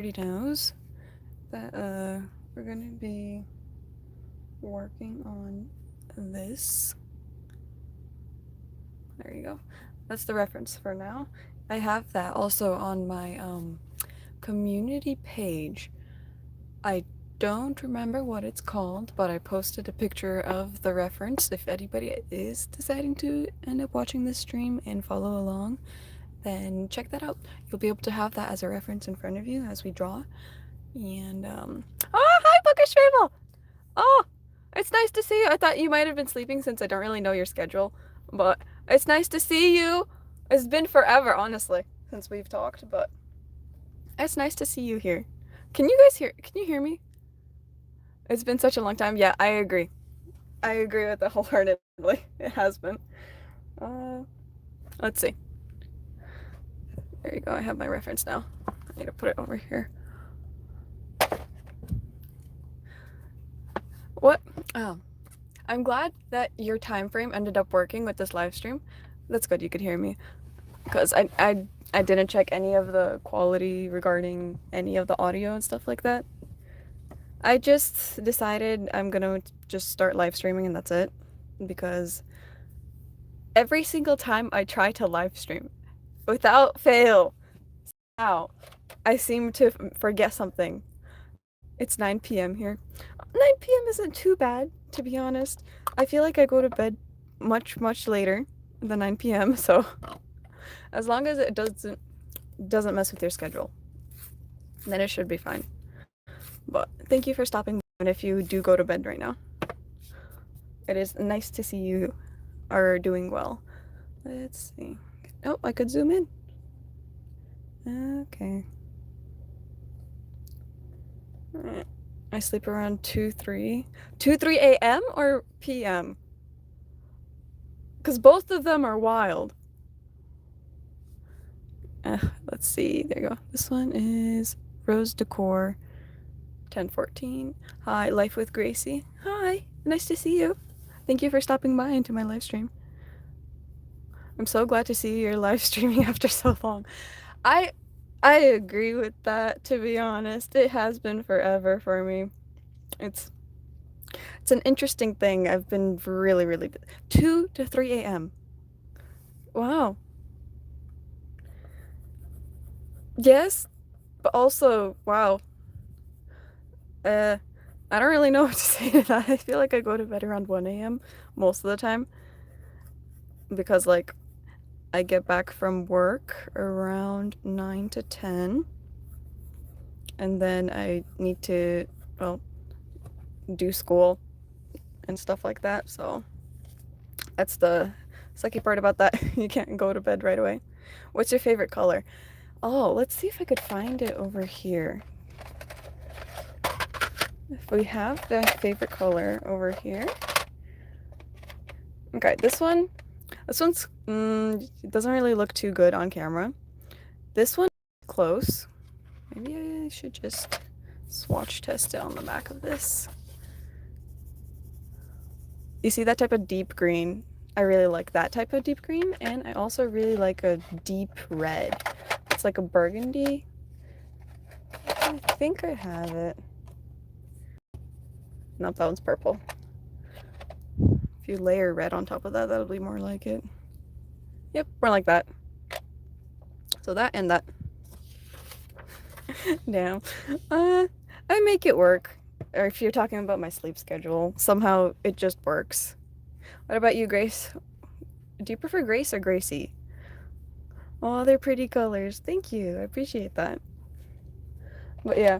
already knows that we're gonna be working on this. There you go. That's the reference for now. I have that also on my community page. I don't remember what it's called, but I posted a picture of the reference. If anybody is deciding to end up watching this stream and follow along, then check that out. You'll be able to have that as a reference in front of you as we draw. And oh, hi, Bookish Fable. Oh, it's nice to see you. I thought you might have been sleeping since I don't really know your schedule, but it's nice to see you. It's been forever, honestly, since we've talked, but it's nice to see you here. Can you guys hear? Can you hear me? It's been such a long time. Yeah, I agree. I agree with that wholeheartedly. It has been. Uh, let's see. There you go. I have my reference now. I need to put it over here. What? Oh, I'm glad that your time frame ended up working with this live stream. That's good. You could hear me, because I didn't check any of the quality regarding any of the audio and stuff like that. I just decided I'm gonna just start live streaming and that's it, because every single time I try to live stream, without fail, somehow, I seem to forget something. It's 9 p.m. here. 9 p.m. isn't too bad, to be honest. I feel like I go to bed much later than 9 p.m., so as long as it doesn't mess with your schedule, then it should be fine. But thank you for stopping by, and if you do go to bed right now. It is nice to see you are doing well. Let's see. Oh, I could zoom in. Okay. Alright. I sleep around 2-3 a.m. or p.m.? Because both of them are wild. Let's see. There you go. This one is Rose Decor 1014. Hi, Life with Gracie. Hi, nice to see you. Thank you for stopping by into my live stream. I'm so glad to see you're live streaming after so long. I agree with that, to be honest. It has been forever for me. It's an interesting thing. I've been really 2 to 3 a.m. Wow. Yes, but also, wow. I don't really know what to say to that. I feel like I go to bed around 1 a.m. most of the time, because like I get back from work around 9 to 10, and then I need to, well, do school and stuff like that, so that's the sucky part about that. You can't go to bed right away. What's your favorite color? Oh, let's see if I could find it over here. If we have the favorite color over here. Okay, this one's it doesn't really look too good on camera. This one close. Maybe I should just swatch test it on the back of this. You see that type of deep green? I really like that type of deep green, and I also really like a deep red. It's like a burgundy. I think I have it. Nope, that one's purple. If you layer red on top of that, that'll be more like it. Yep, more like that. So that and that. Damn. I make it work. Or if you're talking about my sleep schedule, somehow it just works. What about you, Grace? Do you prefer Grace or Gracie? Oh, they're pretty colors. Thank you. I appreciate that. But yeah.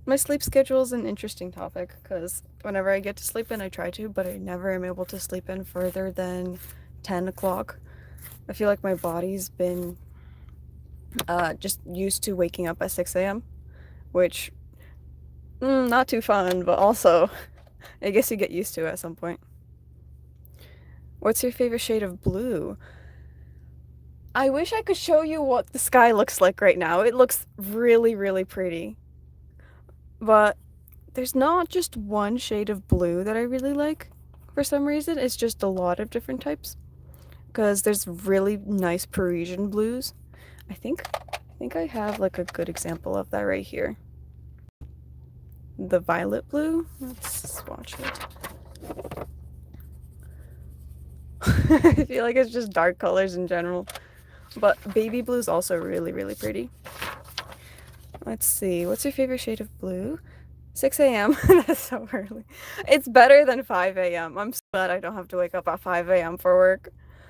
My sleep schedule is an interesting topic, because whenever I get to sleep in, I try to, but I never am able to sleep in further than 10 o'clock. I feel like my body's been just used to waking up at 6 a.m., which, not too fun, but also, I guess you get used to at some point. What's your favorite shade of blue? I wish I could show you what the sky looks like right now. It looks really pretty. But there's not just one shade of blue that I really like for some reason. It's just a lot of different types. Because there's really nice Parisian blues. I think think I have like a good example of that right here. The violet blue. Let's swatch it. I feel like it's just dark colors in general. But baby blue is also really, really pretty. Let's see. What's your favorite shade of blue? 6 a.m. That's so early. It's better than 5 a.m. I'm so glad I don't have to wake up at 5 a.m. for work.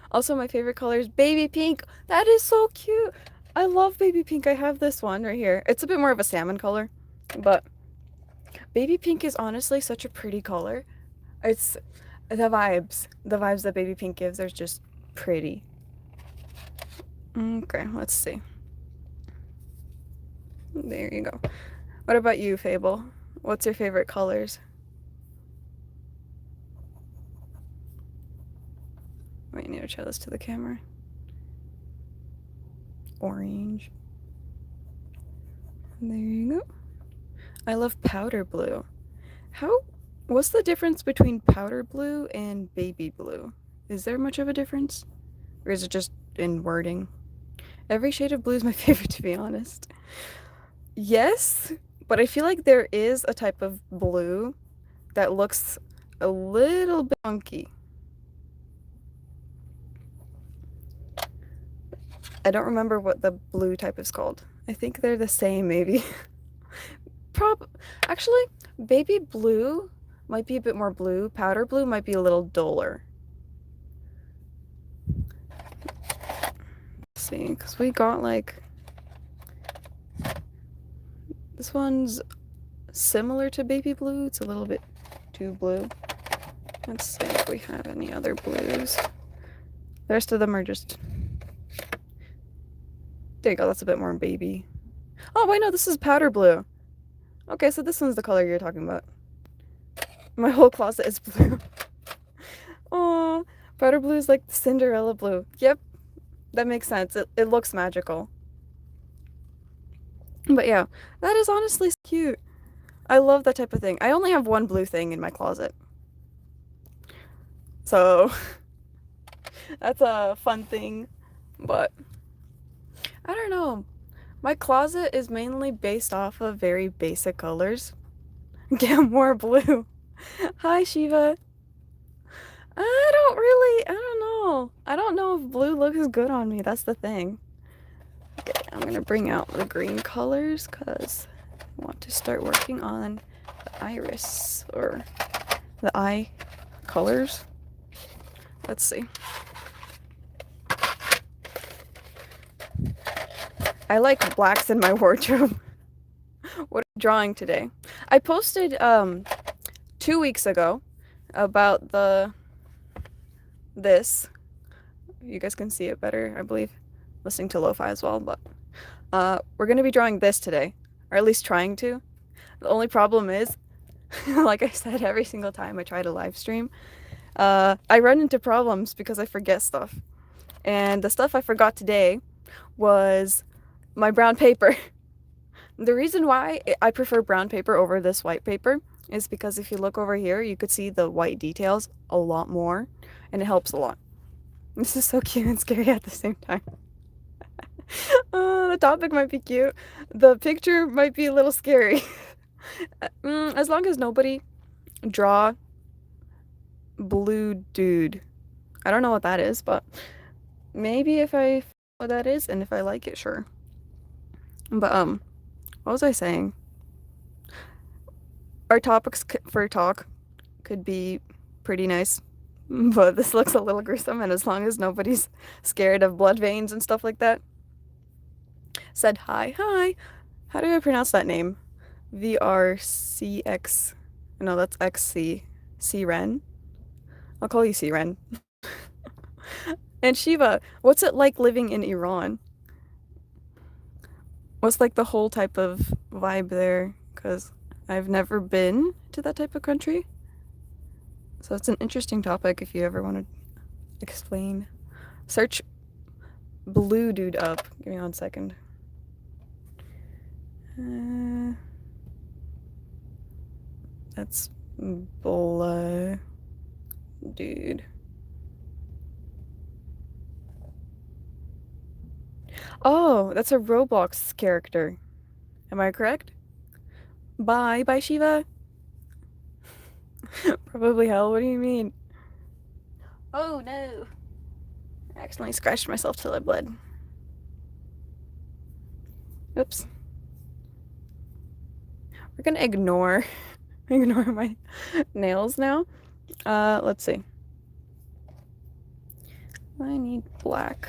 Also, my favorite color is baby pink. That is so cute. I love baby pink. I have this one right here. It's a bit more of a salmon color, but baby pink is honestly such a pretty color. It's the vibes. The vibes that baby pink gives are just pretty. Okay, let's see. There you go. What about you, Fable? What's your favorite colors? Wait, I need to show this to the camera. Orange. There you go. I love powder blue. What's the difference between powder blue and baby blue? Is there much of a difference? Or is it just in wording? Every shade of blue is my favorite, to be honest. Yes, but I feel like there is a type of blue that looks a little bit funky. I don't remember what the blue type is called. I think they're the same, maybe. Actually, baby blue might be a bit more blue. Powder blue might be a little duller. Let's see, because we got like... This one's similar to baby blue. It's a little bit too blue. Let's see if we have any other blues. The rest of them are just... There you go, that's a bit more baby. Oh, wait, no, this is powder blue. Okay, so this one's the color you're talking about. My whole closet is blue. Aw, powder blue is like Cinderella blue. Yep, that makes sense. It looks magical. But yeah, that is honestly cute. I love that type of thing. I only have one blue thing in my closet. So, that's a fun thing. But, I don't know. My closet is mainly based off of very basic colors. Get more blue. Hi, Shiva. I don't know. I don't know if blue looks good on me. That's the thing. Okay, I'm gonna bring out the green colors because I want to start working on the iris or the eye colors. Let's see. I like blacks in my wardrobe. What are you drawing today? I posted 2 weeks ago about this. You guys can see it better, I believe. Listening to lo-fi as well, but we're gonna be drawing this today, or at least trying to. The only problem is, like I said, every single time I try to live stream, I run into problems because I forget stuff. And the stuff I forgot today was my brown paper. The reason why I prefer brown paper over this white paper is because if you look over here, you could see the white details a lot more, and it helps a lot. This is so cute and scary at the same time. The topic might be cute. The picture might be a little scary. As long as nobody draw blue dude. I don't know what that is, but maybe if I know what that is and if I like it, sure. But what was I saying? Our topics for talk could be pretty nice, but this looks a little gruesome, and as long as nobody's scared of blood veins and stuff like that. Said hi. How do I pronounce that name? VRCX. No, that's XC. C-Ren. I'll call you C-Ren. And Shiva, what's it like living in Iran? What's like the whole type of vibe there? Because I've never been to that type of country. So it's an interesting topic if you ever want to explain. Search blue dude up. Give me 1 second. That's blue dude. Oh, that's a Roblox character. Am I correct? Bye, bye, Shiva. Probably hell. What do you mean? Oh no. I accidentally scratched myself till I bled. Oops. We're gonna ignore my nails now. Let's see. I need black.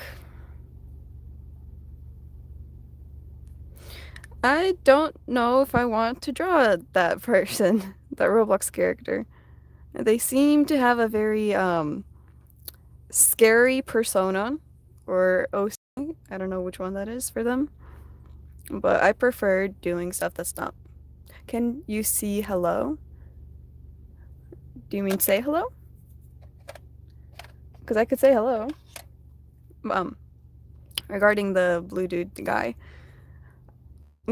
I don't know if I want to draw that person, that Roblox character. They seem to have a very scary persona or OC. I don't know which one that is for them, but I prefer doing stuff that's not. Can you see hello? Do you mean say hello? Because I could say hello. Um, Regarding the blue dude guy,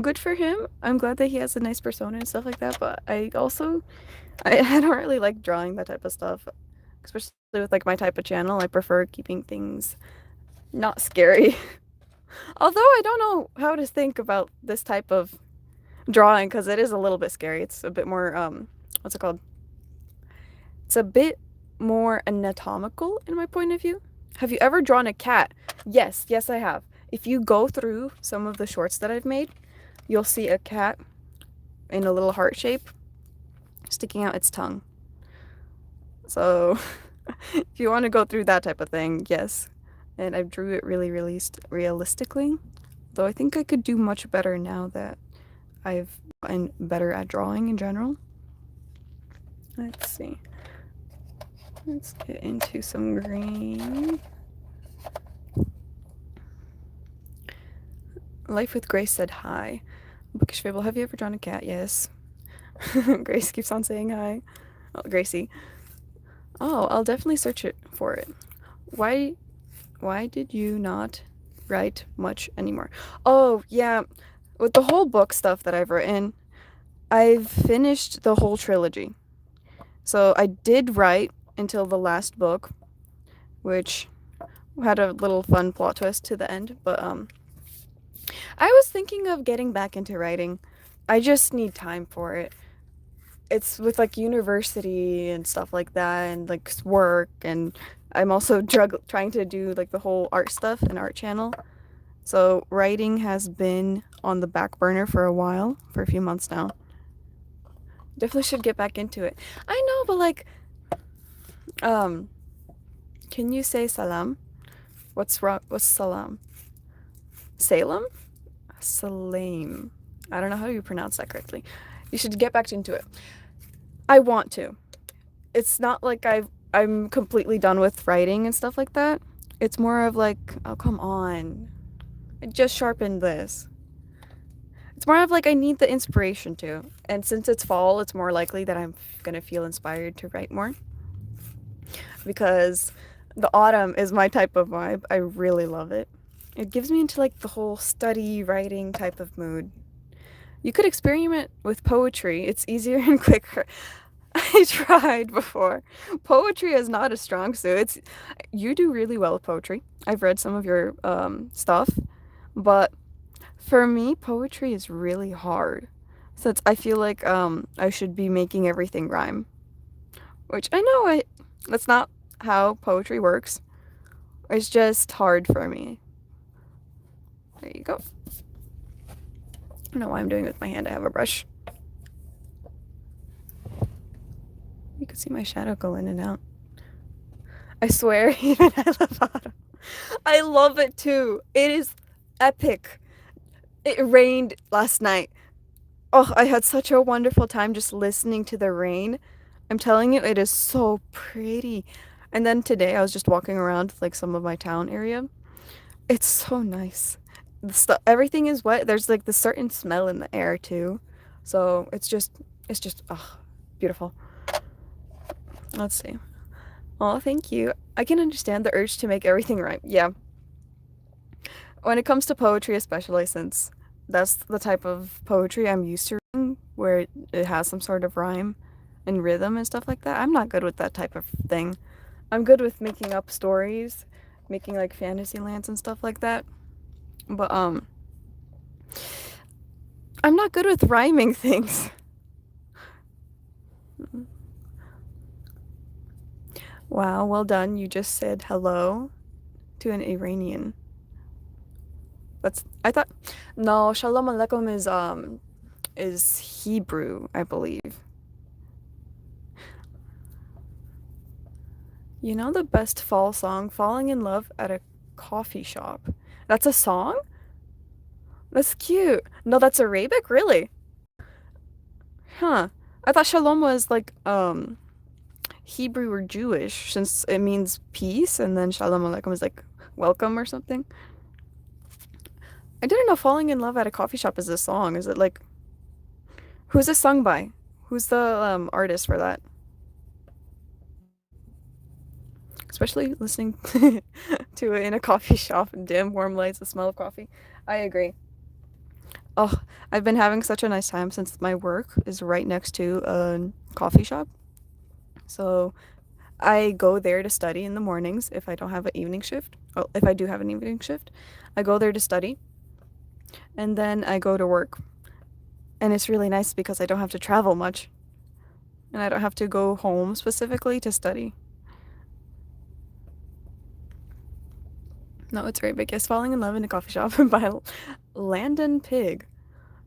good for him. I'm glad that he has a nice persona and stuff like that. But I don't really like drawing that type of stuff, especially with like my type of channel. I prefer keeping things not scary. Although I don't know how to think about this type of drawing because it is a little bit scary. It's a bit more what's it called? It's a bit more anatomical in my point of view. Have you ever drawn a cat? Yes, yes I have. If you go through some of the shorts that I've made, you'll see a cat in a little heart shape sticking out its tongue. So, if you want to go through that type of thing, yes. And I drew it really realistically. Though I think I could do much better now that I've gotten better at drawing in general. Let's see. Let's get into some green. Life with Grace said hi. Bookish Fable, have you ever drawn a cat? Yes. Grace keeps on saying hi. Oh, Gracie. Oh, I'll definitely search it for it. Why did you not write much anymore? Oh, yeah. With the whole book stuff that I've written, I've finished the whole trilogy. So I did write until the last book, which had a little fun plot twist to the end, but I was thinking of getting back into writing. I just need time for it. It's with like university and stuff like that and like work, and I'm also trying to do like the whole art stuff and art channel. So writing has been on the back burner for a while, for a few months now. Definitely should get back into it. I know, but like um can you say salam? What's wrong? What's salam? Salem? Salam. I don't know how you pronounce that correctly. You should get back into it. I want to. It's not like I'm completely done with writing and stuff like that. It's more of like, oh come on. I just sharpened this. It's more of like I need the inspiration too. And since it's fall, it's more likely that I'm gonna feel inspired to write more. Because the autumn is my type of vibe. I really love it. It gives me into like the whole study, writing type of mood. You could experiment with poetry. It's easier and quicker. I tried before. Poetry is not a strong suit. You do really well with poetry. I've read some of your stuff, but for me, poetry is really hard. Since I feel like I should be making everything rhyme, which I know that's not how poetry works. It's just hard for me. There you go. I don't know why I'm doing it with my hand. I have a brush. You can see my shadow go in and out. I swear, even I love autumn. I love it too. It is epic. It rained last night. Oh, I had such a wonderful time just listening to the rain. I'm telling you, it is so pretty. And then today I was just walking around like some of my town area. It's so nice. Everything is wet. There's like the certain smell in the air too. So it's just beautiful. Let's see. Oh, thank you. I can understand the urge to make everything rhyme. Yeah. When it comes to poetry, especially since that's the type of poetry I'm used to reading, where it has some sort of rhyme and rhythm and stuff like that, I'm not good with that type of thing. I'm good with making up stories, making like fantasy lands and stuff like that. But I'm not good with rhyming things. Wow, well done. You just said hello to an Iranian. That's I thought no, Shalom Aleikum is Hebrew, I believe. You know the best fall song, Falling in Love at a Coffee Shop. That's a song? That's cute. No, that's Arabic, really? Huh. I thought Shalom was like Hebrew or Jewish since it means peace and then Shalom Aleikum is like welcome or something. I didn't know Falling in Love at a Coffee Shop is a song. Is it like who's it sung by? Who's the artist for that? Especially listening to it in a coffee shop and dim warm lights, the smell of coffee. I agree. Oh, I've been having such a nice time since my work is right next to a coffee shop. So I go there to study in the mornings if I don't have an evening shift. Well, if I do have an evening shift, I go there to study and then I go to work. And it's really nice because I don't have to travel much and I don't have to go home specifically to study. No, it's very big. Yes, Falling in Love in a Coffee Shop by Landon Pig.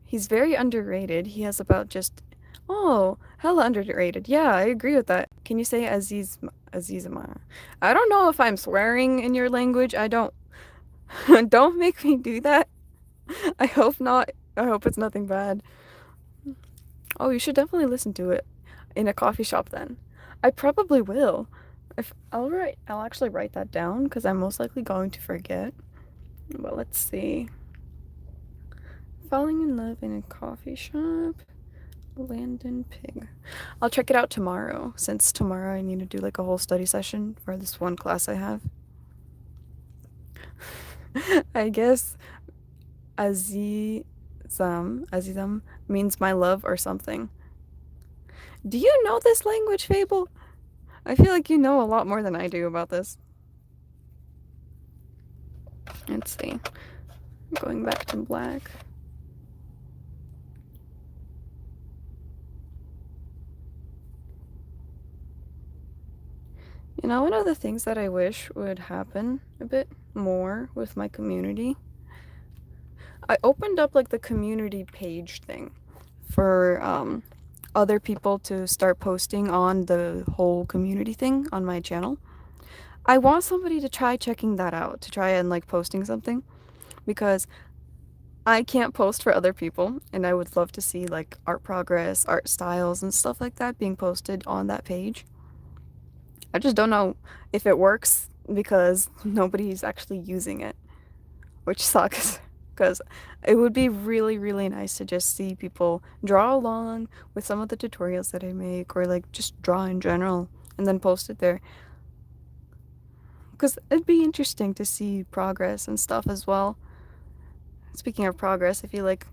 He's very underrated. He has about just oh, hella underrated. Yeah, I agree with that. Can you say Azizma? I don't know if I'm swearing in your language. I don't don't make me do that. I hope not. I hope it's nothing bad. Oh, you should definitely listen to it in a coffee shop then. I probably will. If I'll actually write that down because I'm most likely going to forget. But let's see. Falling in Love in a Coffee Shop. Landon Pig. I'll check it out tomorrow, since tomorrow I need to do like a whole study session for this one class I have. I guess Azizam means my love or something. Do you know this language, Fable? I feel like you know a lot more than I do about this. Let's see. Going back to black. You know, one of the things that I wish would happen a bit more with my community, I opened up like the community page thing for other people to start posting on the whole community thing on my channel. I want somebody to try checking that out, to try and like posting something because I can't post for other people and I would love to see like art progress, art styles and stuff like that being posted on that page. I just don't know if it works because nobody's actually using it, which sucks. Because it would be really, really nice to just see people draw along with some of the tutorials that I make or like just draw in general and then post it there. Because it'd be interesting to see progress and stuff as well. Speaking of progress, I feel like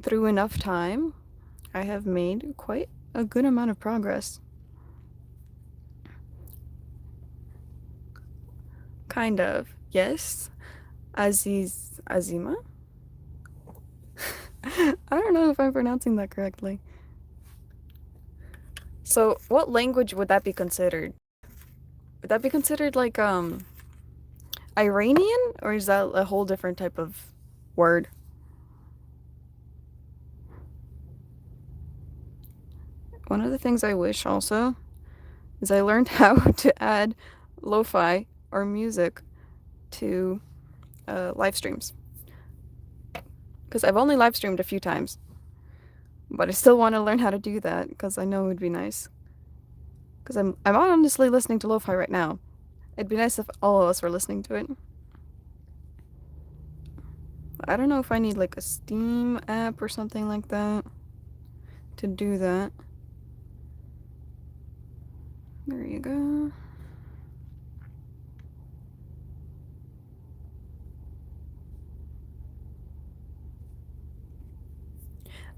through enough time, I have made quite a good amount of progress. Kind of. Yes. Azima? I don't know if I'm pronouncing that correctly. So, what language would that be considered? Would that be considered like Iranian or is that a whole different type of word? One of the things I wish also is I learned how to add lo-fi or music to live streams. Because I've only live streamed a few times, but I still want to learn how to do that because I know it would be nice. Because I'm honestly listening to lo-fi right now. It'd be nice if all of us were listening to it. I don't know if I need like a Steam app or something like that to do that. There you go.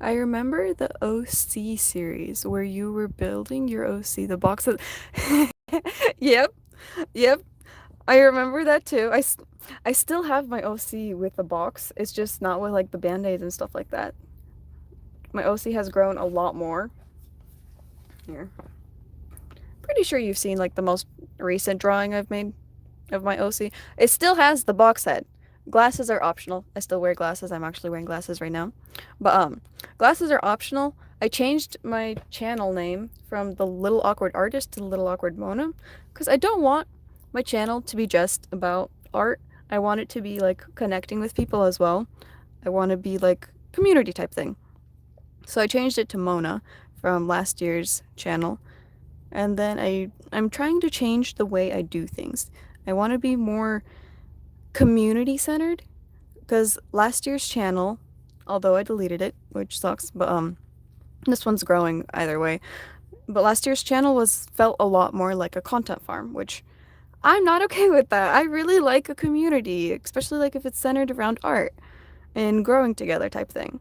I remember the OC series where you were building your OC, the box of... Yep, yep. I remember that too. I still have my OC with the box. It's just not with like the band-aids and stuff like that. My OC has grown a lot more. Here. Pretty sure you've seen like the most recent drawing I've made of my OC. It still has the box head. Glasses are optional. I still wear glasses. I'm actually wearing glasses right now. But glasses are optional. I changed my channel name from the Little Awkward Artist to the Little Awkward Mona because I don't want my channel to be just about art. I want it to be like connecting with people as well. I want to be like community type thing. So I changed it to Mona from last year's channel. And then I'm trying to change the way I do things. I want to be more community centered because last year's channel, although I deleted it, which sucks, but this one's growing either way. But last year's channel was felt a lot more like a content farm, which I'm not okay with that. I really like a community, especially like if it's centered around art and growing together type thing.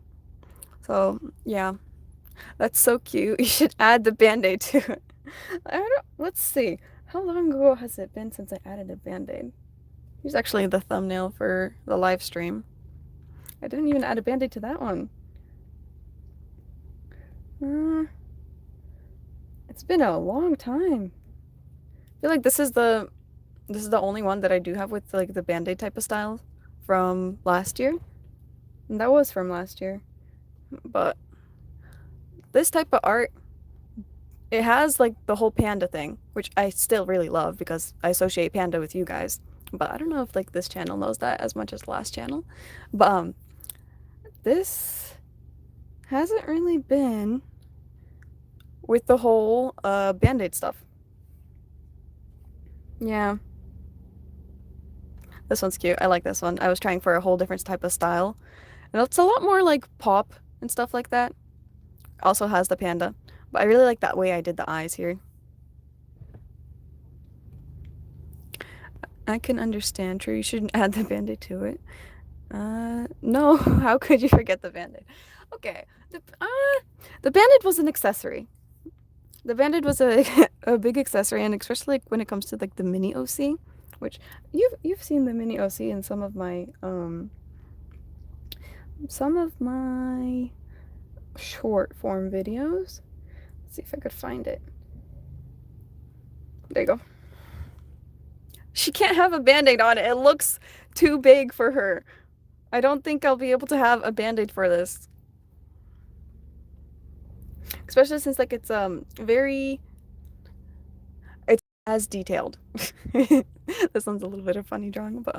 So, yeah, that's so cute. You should add the band-aid to it. I don't, let's see. How long ago has it been since I added a band-aid? Here's actually the thumbnail for the live stream. I didn't even add a band-aid to that one. It's been a long time. I feel like this is the only one that I do have with like the band-aid type of style from last year. And that was from last year. But this type of art, it has like the whole panda thing, which I still really love because I associate panda with you guys. But I don't know if like this channel knows that as much as the last channel. But this hasn't really been with the whole band-aid stuff. Yeah. This one's cute. I like this one. I was trying for a whole different type of style. And it's a lot more like pop and stuff like that. Also has the panda. But I really like that way I did the eyes here. I can understand. True, you shouldn't add the band-aid to it. No. How could you forget the band-aid? Okay. The band-aid was an accessory. The band-aid was a a big accessory, and especially like when it comes to like the mini OC, which you've seen the mini OC in some of my short form videos. Let's see if I could find it. There you go. She can't have a band-aid on it. It looks too big for her. I don't think I'll be able to have a band-aid for this. Especially since like it's it's as detailed. This one's a little bit of funny drawing, but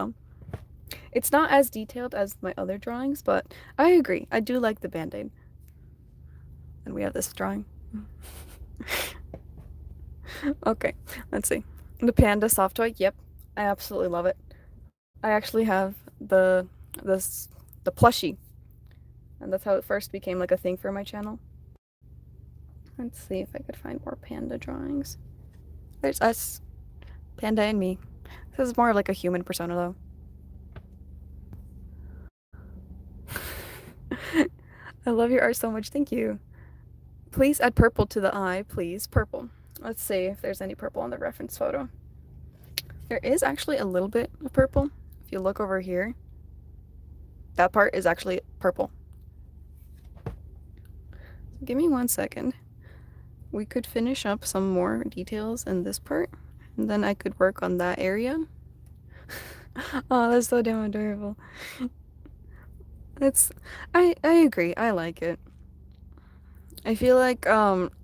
it's not as detailed as my other drawings, but I agree. I do like the band-aid. And we have this drawing. Okay, let's see. The panda soft toy. Yep, I absolutely love it. I actually have the plushie, and that's how it first became like a thing for my channel. Let's see if I could find more panda drawings. There's us, panda and me. This is more like a human persona though. I love your art so much. Thank you. Please add purple to the eye, please. Purple. Let's see if there's any purple on the reference photo. There is actually a little bit of purple. If you look over here, that part is actually purple. Give me 1 second. We could finish up some more details in this part, and then I could work on that area. Oh, that's so damn adorable. I agree. I like it. I feel like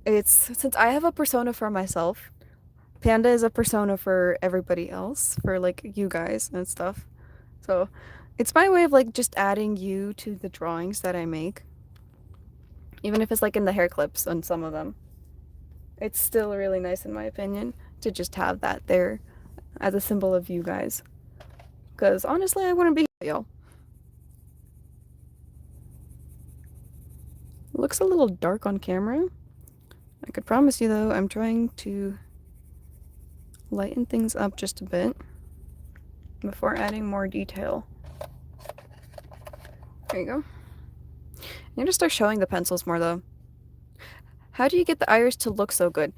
it's since I have a persona for myself, Panda is a persona for everybody else, for like you guys and stuff. So, it's my way of like just adding you to the drawings that I make. Even if it's like in the hair clips on some of them. It's still really nice in my opinion to just have that there as a symbol of you guys. Cuz honestly, I wouldn't be here, y'all. Looks a little dark on camera. I could promise you though, I'm trying to lighten things up just a bit before adding more detail. There you go. I need to start showing the pencils more though. How do you get the iris to look so good?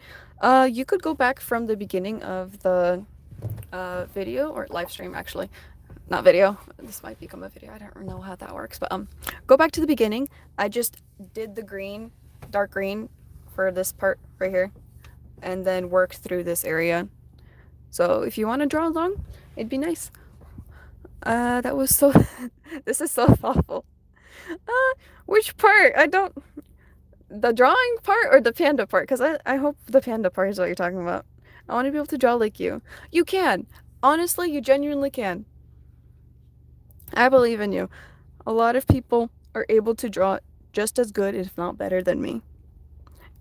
You could go back from the beginning of the video or live stream actually. Not video. This might become a video. I don't know how that works, but go back to the beginning. I just did the green, dark green for this part right here and then worked through this area. So if you want to draw along, it'd be nice. That was so this is so thoughtful. Which part? I don't the drawing part or the panda part? Because I hope the panda part is what you're talking about. I want to be able to draw like you. You can. Honestly, you genuinely can. I believe in you. A lot of people are able to draw just as good, if not better, than me.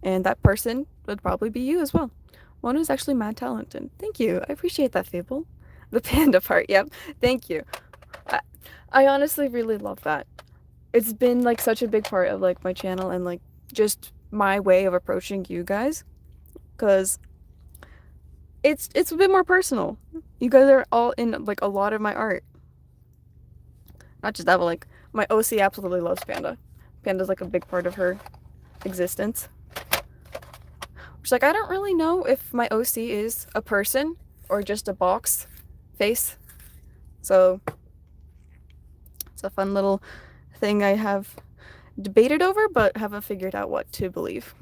And that person would probably be you as well. One who's actually mad talented. Thank you. I appreciate that, Fable. The panda part, yep. Thank you. I, I honestly really love that. It's been like such a big part of like my channel and like just my way of approaching you guys. Because it's a bit more personal. You guys are all in like a lot of my art. Not just that, but like my OC absolutely loves Panda. Panda's like a big part of her existence. Which like I don't really know if my OC is a person or just a box face. So it's a fun little thing I have debated over, but haven't figured out what to believe.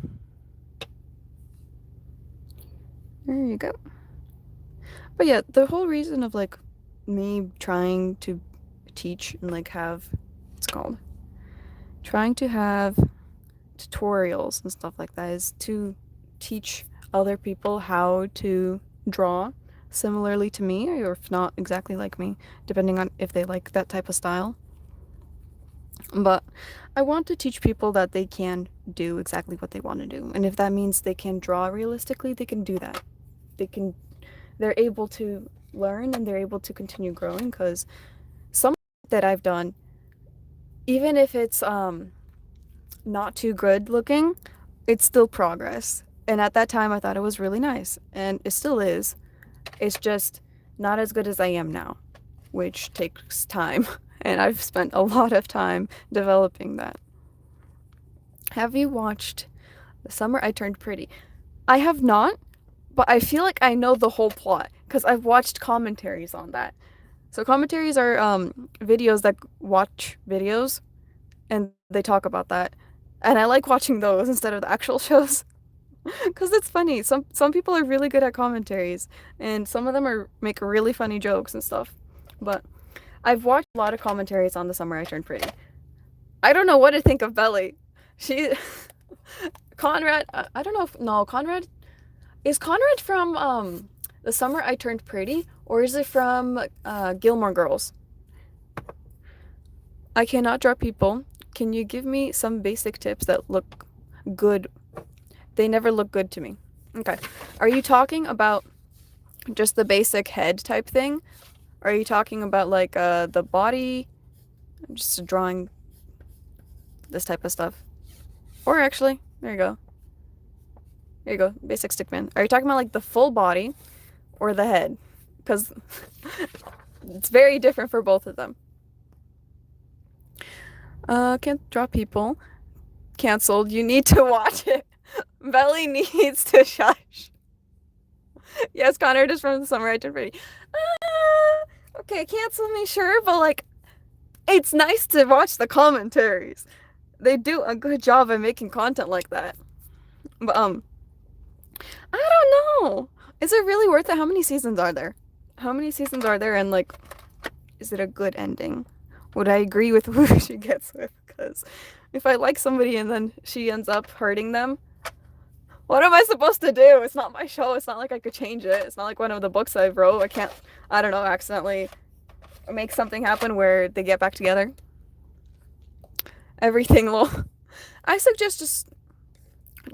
There you go. But yeah, the whole reason of like me trying to teach and like have what's it called? Trying to have tutorials and stuff like that is to teach other people how to draw similarly to me, or if not exactly like me, depending on if they like that type of style. But I want to teach people that they can do exactly what they want to do. And if that means they can draw realistically, they can do that. They're able to learn and they're able to continue growing, because some that I've done, even if it's not too good looking, it's still progress. And at that time I thought it was really nice, and it still is. It's just not as good as I am now, which takes time. And I've spent a lot of time developing that. Have you watched The Summer I Turned Pretty? I have not, but I feel like I know the whole plot because I've watched commentaries on that. So commentaries are videos that watch videos and they talk about that. And I like watching those instead of the actual shows because it's funny. Some people are really good at commentaries and some of them make really funny jokes and stuff. But I've watched a lot of commentaries on The Summer I Turned Pretty. I don't know what to think of Belly. She Conrad, I don't know if no, Conrad is Conrad from The Summer I Turned Pretty, or is it from Gilmore Girls? I cannot draw people. Can you give me some basic tips that look good? They never look good to me. Okay. Are you talking about just the basic head type thing? Or are you talking about like the body? Just drawing this type of stuff. Or actually, there you go. There you go. Basic stickman. Are you talking about like the full body or the head? Because it's very different for both of them. Can't draw people. Cancelled. You need to watch it. Belly needs to shush. Yes, Connor is from The Summer I Turned Pretty. Okay, cancel me, sure, but like, it's nice to watch the commentaries. They do a good job of making content like that. But I don't know. Is it really worth it? How many seasons are there? How many seasons are there, and like, is it a good ending? Would I agree with who she gets with? Because if I like somebody and then she ends up hurting them, what am I supposed to do? It's not my show. It's not like I could change it. It's not like one of the books I wrote. I can't, I don't know, accidentally make something happen where they get back together. Everything will. I suggest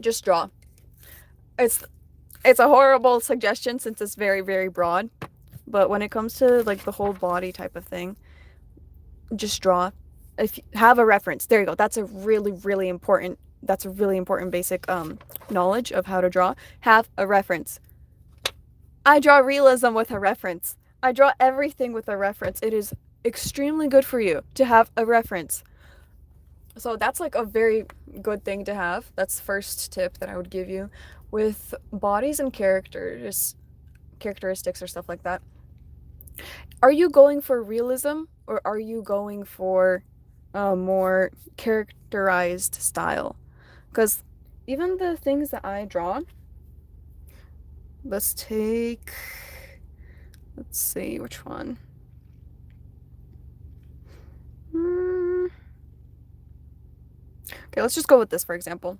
just draw. It's a horrible suggestion since it's very, very broad. But when it comes to like the whole body type of thing, just draw. If you have a reference, there you go. That's a really, really important. That's a really important basic knowledge of how to draw. Have a reference. I draw realism with a reference. I draw everything with a reference. It is extremely good for you to have a reference. So that's like a very good thing to have. That's the first tip that I would give you. With bodies and characters, characteristics or stuff like that. Are you going for realism or are you going for a more characterized style? Because even the things that I draw, let's take, let's see which one. Okay, let's just go with this for example.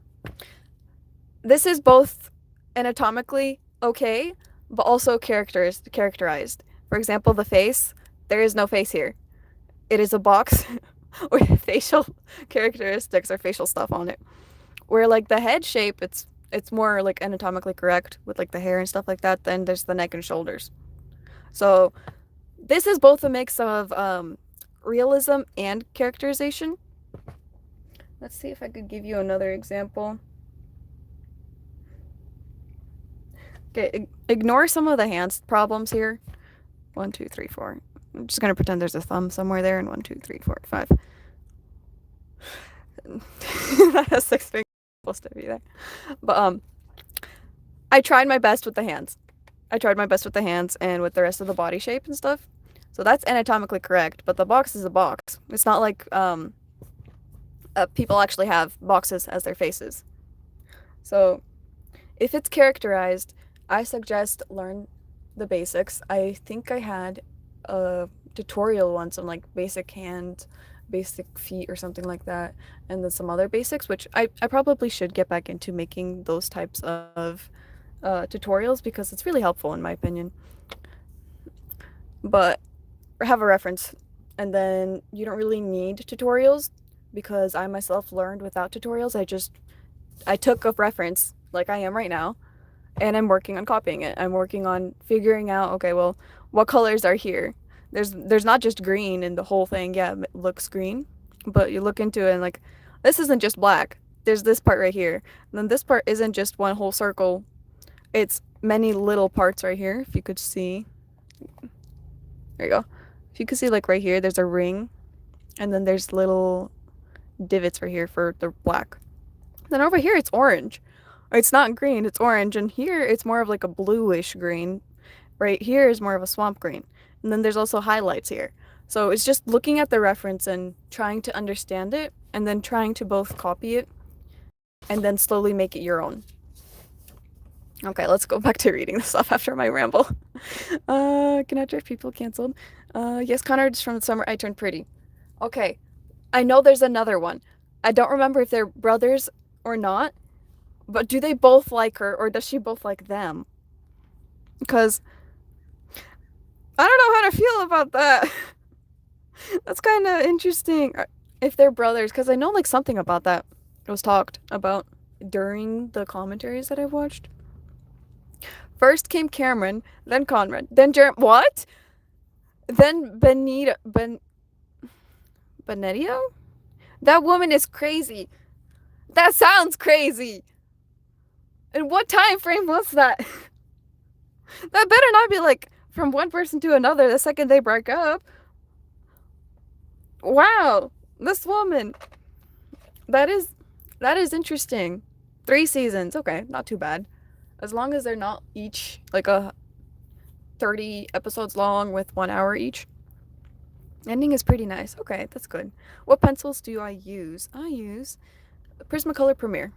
This is both anatomically okay, but also characterized. For example, the face, there is no face here. It is a box with facial characteristics or facial stuff on it. Where like the head shape, it's more like anatomically correct with like the hair and stuff like that. Then there's the neck and shoulders. So this is both a mix of realism and characterization. Let's see if I could give you another example. Okay, ignore some of the hand problems here. 1, 2, 3, 4. I'm just gonna pretend there's a thumb somewhere there, and 1, 2, 3, 4, 5. That has 6 fingers supposed to be there. But I tried my best with the hands. I tried my best with the hands and with the rest of the body shape and stuff. So that's anatomically correct, but the box is a box. It's not like people actually have boxes as their faces. So if it's characterized, I suggest learn the basics. I think I had a tutorial once on like basic hand, basic feet or something like that, and then some other basics, which I probably should get back into making those types of tutorials because it's really helpful in my opinion. But have a reference, and then you don't really need tutorials because I myself learned without tutorials. I took a reference like I am right now, and I'm working on copying it. I'm working on figuring out, okay, well, what colors are here? There's not just green in the whole thing. Yeah, it looks green, but you look into it and like, this isn't just black. There's this part right here. And then this part isn't just one whole circle. It's many little parts right here, if you could see. There you go. If you could see like right here, there's a ring, and then there's little divots right here for the black. Then over here, it's orange. It's not green, it's orange, and here it's more of like a bluish green. Right here is more of a swamp green. And then there's also highlights here. So it's just looking at the reference and trying to understand it, and then trying to both copy it and then slowly make it your own. Okay, let's go back to reading this off after my ramble. Can I drive people canceled? Yes, Connor is from the summer I turned pretty. Okay, I know there's another one. I don't remember if they're brothers or not, but do they both like her or does she both like them? Because I don't know how to feel about that. That's kind of interesting. If they're brothers, because I know like something about that was talked about during the commentaries that I've watched. First came Cameron, then Conrad, then what? Then Benedito? That woman is crazy. That sounds crazy. And what time frame was that? That better not be like from one person to another the second they break up. Wow, this woman. That is interesting. 3 seasons. Okay, not too bad. As long as they're not each like a 30 episodes long with 1 hour each. Ending is pretty nice. Okay, that's good. What pencils do I use? I use Prismacolor Premier.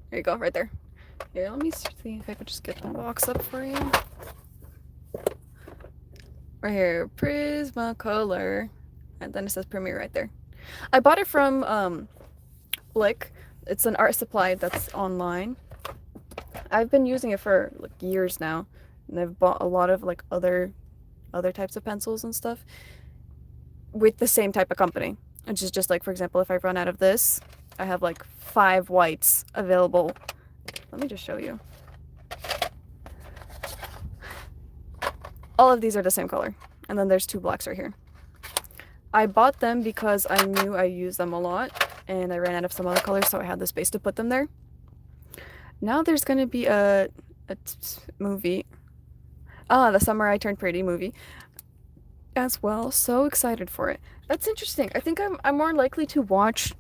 There you go, right there. Here, let me see if I could just get the box up for you. Right here, Prismacolor. And then it says Premier right there. I bought it from Blick. It's an art supply that's online. I've been using it for like years now, and I've bought a lot of like other types of pencils and stuff with the same type of company. Which is just like, for example, if I run out of this, I have like 5 whites available. Let me just show you. All of these are the same color, and then there's 2 blacks right here. I bought them because I knew I used them a lot, and I ran out of some other colors, so I had the space to put them there. Now there's gonna be a movie. The Summer I Turned Pretty movie as well. So excited for it. That's interesting. I think I'm more likely to watch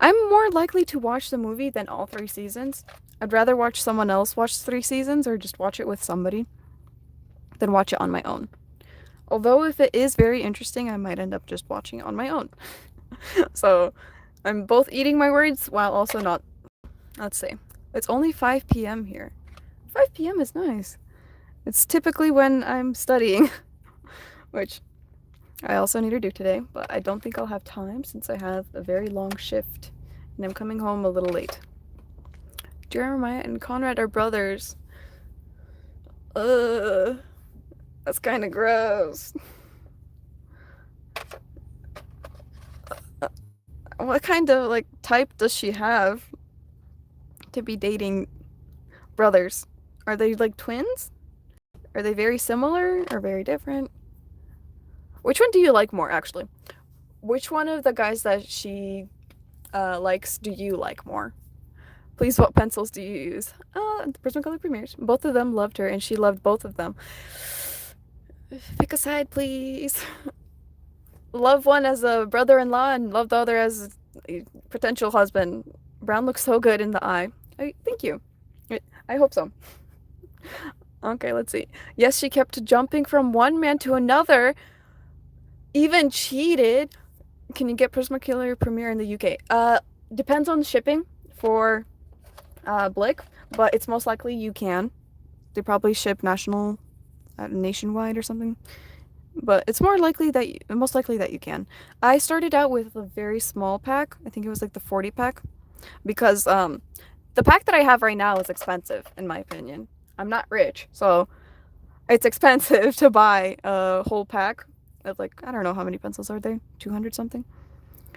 the movie than all 3 seasons. I'd rather watch someone else watch 3 seasons or just watch it with somebody. than watch it on my own. Although if it is very interesting, I might end up just watching it on my own. So I'm both eating my words while also not. Let's see. It's only 5 p.m. here. 5 p.m. is nice. It's typically when I'm studying, which I also need to do today, but I don't think I'll have time since I have a very long shift and I'm coming home a little late. Jeremiah and Conrad are brothers. Ugh. That's kind of gross. What kind of like type does she have to be dating brothers? Are they like twins? Are they very similar or very different? Which one do you like more, actually? Which one of the guys that she likes do you like more? Please, what pencils do you use? The Prismacolor Premieres. Both of them loved her, and she loved both of them. Pick a side, please. Love one as a brother-in-law and love the other as a potential husband. Brown looks so good in the eye. Thank you. I hope so. Okay, let's see. Yes, she kept jumping from one man to another. Even cheated. Can you get Prismacolor Premiere in the UK? Depends on the shipping for Blick, but it's most likely you can. They probably ship nationwide or something. But it's most likely that you can. I started out with a very small pack. I think it was like the 40 pack. Because the pack that I have right now is expensive, in my opinion. I'm not rich, so it's expensive to buy a whole pack of like, I don't know how many pencils are there? 200 something?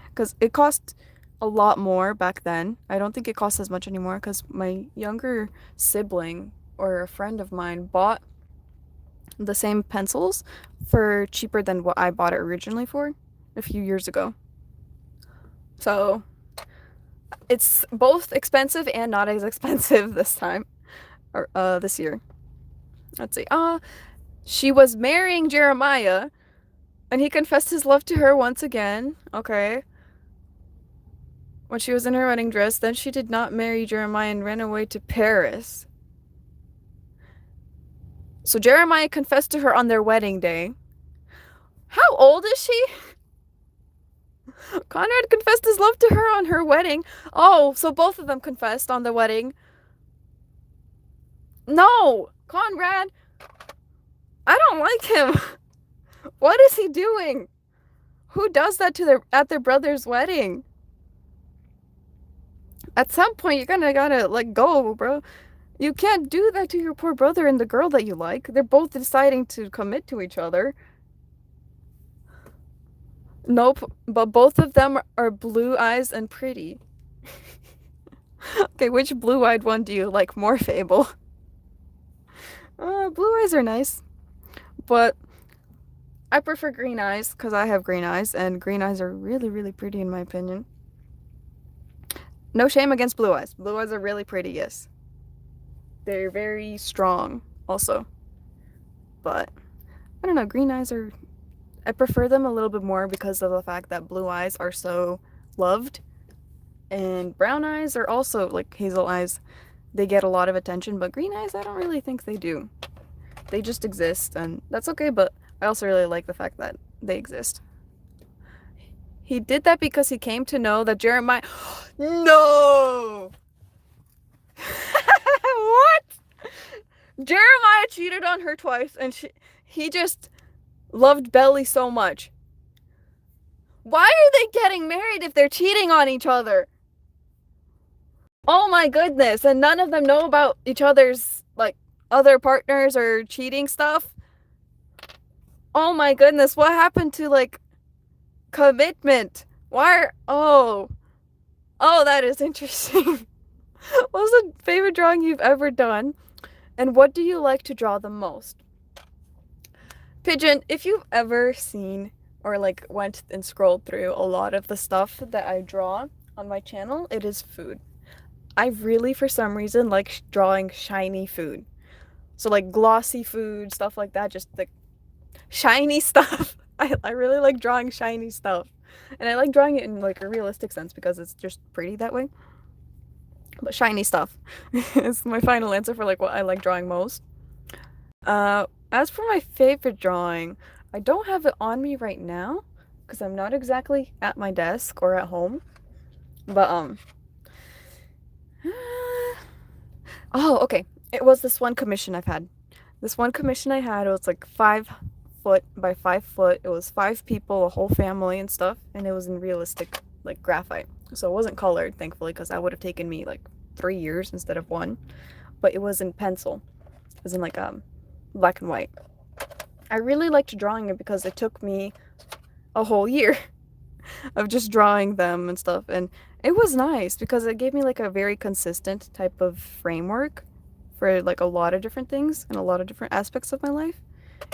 Because it cost a lot more back then. I don't think it costs as much anymore because my younger sibling or a friend of mine bought the same pencils for cheaper than what I bought it originally for a few years ago. So it's both expensive and not as expensive this time, or this year. Let's see. She was marrying Jeremiah, and he confessed his love to her once again. Okay. When she was in her wedding dress, then she did not marry Jeremiah and ran away to Paris. So Jeremiah confessed to her on their wedding day. How old is she? Conrad confessed his love to her on her wedding. Oh, so both of them confessed on the wedding. No, Conrad. I don't like him. What is he doing? Who does that to at their brother's wedding? At some point, you're gotta let go, bro. You can't do that to your poor brother and the girl that you like. They're both deciding to commit to each other. Nope, but both of them are blue eyes and pretty. Okay, which blue-eyed one do you like more, Fable? Blue eyes are nice, but I prefer green eyes because I have green eyes, and green eyes are really, really pretty in my opinion. No shame against blue eyes. Blue eyes are really pretty, yes. They're very strong also. But I don't know, green eyes are... I prefer them a little bit more because of the fact that blue eyes are so loved. And brown eyes are also, like hazel eyes, they get a lot of attention, but green eyes, I don't really think they do. They just exist, and that's okay, but I also really like the fact that they exist. He did that because he came to know that Jeremiah... No! What? Jeremiah cheated on her twice, and he just loved Belly so much. Why are they getting married if they're cheating on each other? Oh my goodness, and none of them know about each other's, like, other partners or cheating stuff? Oh my goodness, what happened to, like, commitment? Oh, that is interesting. What's the favorite drawing you've ever done? And what do you like to draw the most? Pigeon, if you've ever seen or like went and scrolled through a lot of the stuff that I draw on my channel, it is food. I really, for some reason, like drawing shiny food. So like glossy food, stuff like that, just like shiny stuff. I really like drawing shiny stuff. And I like drawing it in like a realistic sense because it's just pretty that way. But shiny stuff is my final answer for like what I like drawing most. As for my favorite drawing, I don't have it on me right now because I'm not exactly at my desk or at home. But oh, okay. It was this one commission I've had. This one commission I had, it was like 5 foot by 5 foot. It was 5 people, a whole family and stuff, and it was in realistic, like graphite. So it wasn't colored, thankfully, because that would have taken me like 3 years instead of one. But it was in pencil. It was in like black and white. I really liked drawing it because it took me a whole year of just drawing them and stuff, and it was nice because it gave me like a very consistent type of framework for like a lot of different things and a lot of different aspects of my life.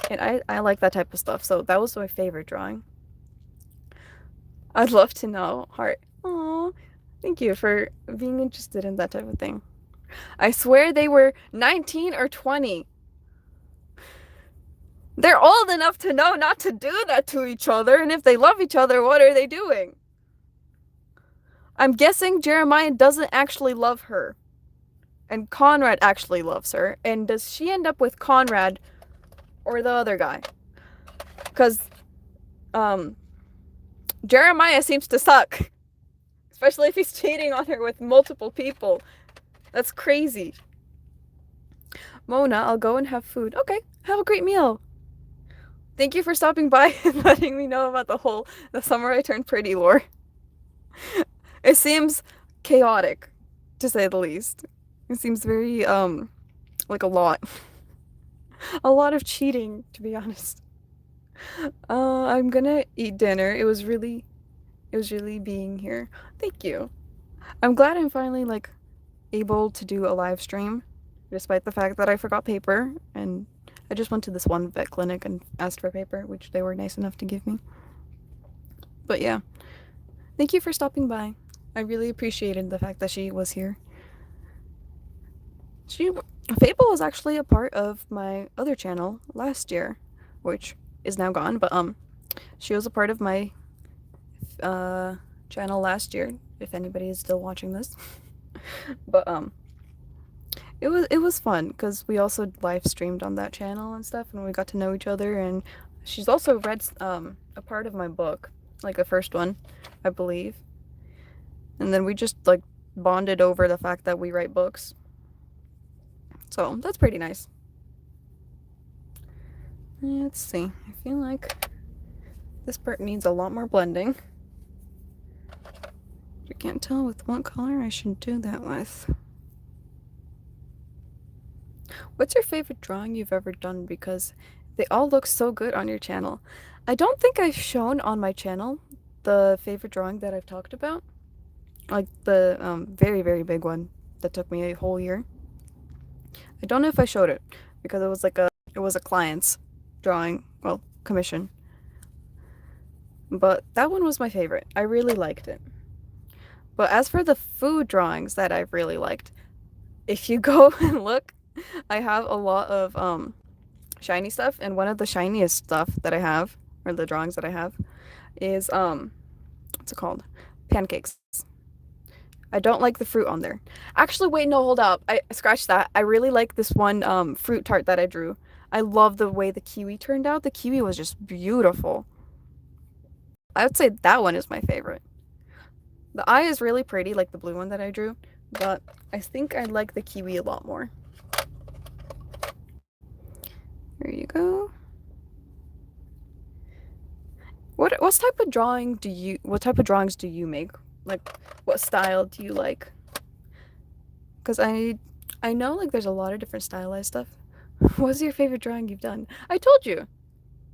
And I like that type of stuff. So that was my favorite drawing. I'd love to know. Heart. Aw, thank you for being interested in that type of thing. I swear they were 19 or 20. They're old enough to know not to do that to each other, and if they love each other, what are they doing? I'm guessing Jeremiah doesn't actually love her, and Conrad actually loves her. And does she end up with Conrad or the other guy? Because um, Jeremiah seems to suck, especially if he's cheating on her with multiple people. That's crazy. Mona, I'll go and have food. Okay, have a great meal. Thank you for stopping by and letting me know about the summer I turned pretty lore. It seems chaotic, to say the least. It seems very like a lot. A lot of cheating, to be honest. I'm gonna eat dinner. It was really being here. Thank you. I'm glad I'm finally like able to do a live stream, despite the fact that I forgot paper and I just went to this one vet clinic and asked for paper, which they were nice enough to give me. But yeah, thank you for stopping by. I really appreciated the fact that she was here. She Fable was actually a part of my other channel last year, which is now gone, but she was a part of my channel last year, if anybody is still watching this. But it was fun because we also live streamed on that channel and stuff, and we got to know each other. And she's also read a part of my book, like the first one, I believe. And then we just like bonded over the fact that we write books. So that's pretty nice. Let's see. I feel like this part needs a lot more blending. I can't tell with what color I should do that with. What's your favorite drawing you've ever done? Because they all look so good on your channel. I don't think I've shown on my channel the favorite drawing that I've talked about. Like the very, very big one that took me a whole year. I don't know if I showed it because it was a client's drawing, well, commission. But that one was my favorite. I really liked it. But as for the food drawings that I've really liked, if you go and look, I have a lot of shiny stuff, and one of the shiniest stuff that I have, or the drawings that I have, is what's it called? Pancakes. I don't like the fruit on there. Actually, wait, no, hold up. I scratched that. I really like this one fruit tart that I drew. I love the way the kiwi turned out. The kiwi was just beautiful. I would say that one is my favorite. The eye is really pretty, like the blue one that I drew, but I think I like the kiwi a lot more. There you go. What type of what type of drawings do you make? Like, what style do you like? Because I know like there's a lot of different stylized stuff. What's your favorite drawing you've done? I told you.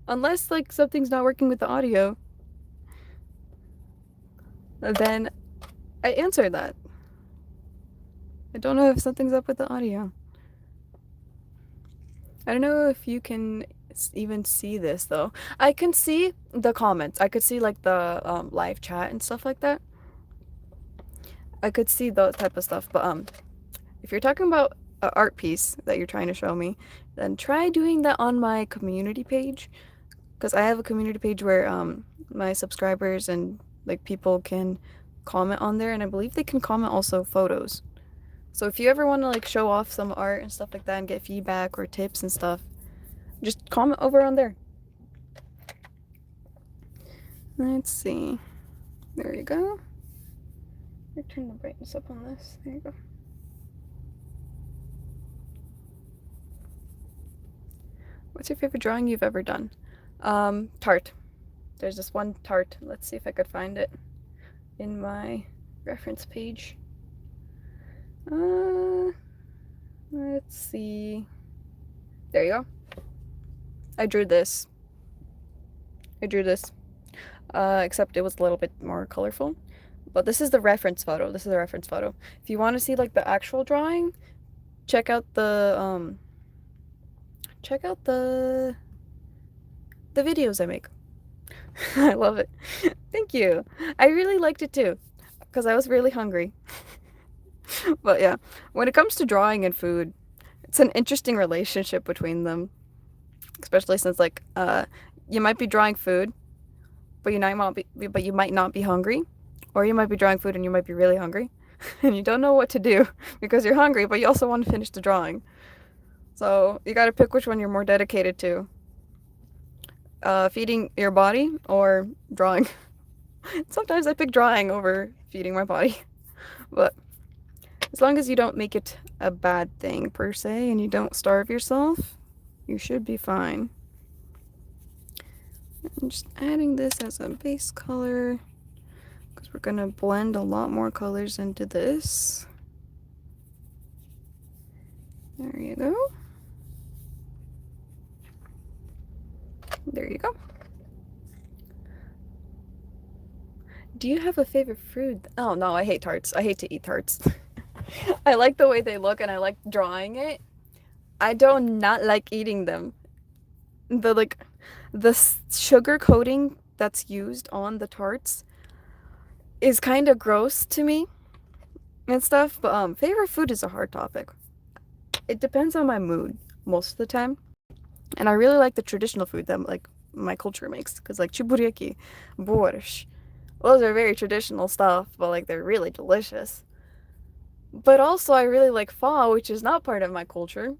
Unless like something's not working with the audio, then I answered that. I don't know if something's up with the audio. I don't know if you can even see this though. I can see the comments. I could see like the live chat and stuff like that. I could see that type of stuff, but if you're talking about an art piece that you're trying to show me, then try doing that on my community page, because I have a community page where my subscribers and like people can comment on there, and I believe they can comment also photos. So if you ever want to like show off some art and stuff like that and get feedback or tips and stuff, Just comment over on there. Let's see. There you go. Turn the brightness up on this. There you go. What's your favorite drawing you've ever done? Tart. There's this one tart. Let's see if I could find it in my reference page. Let's see. There you go. I drew this. Except it was a little bit more colorful. But this is the reference photo. If you want to see like the actual drawing, check out the videos I make. I love it. Thank you. I really liked it too, because I was really hungry. But yeah, when it comes to drawing and food, it's an interesting relationship between them, especially since like you might be drawing food, but you might not be hungry, or you might be drawing food and you might be really hungry, and you don't know what to do because you're hungry, but you also want to finish the drawing. So you got to pick which one you're more dedicated to. Feeding your body or drawing. Sometimes I pick drawing over feeding my body. But as long as you don't make it a bad thing per se and you don't starve yourself, you should be fine. I'm just adding this as a base color because we're going to blend a lot more colors into this. There you go. There you go. Do you have a favorite fruit? Oh no, I hate tarts. I hate to eat tarts. I like the way they look and I like drawing it. I do not like eating them. The sugar coating that's used on the tarts is kind of gross to me and stuff, but favorite food is a hard topic. It depends on my mood most of the time. And I really like the traditional food that like my culture makes, because like чебуреки, borscht, those are very traditional stuff, but like they're really delicious. But also I really like pho, which is not part of my culture,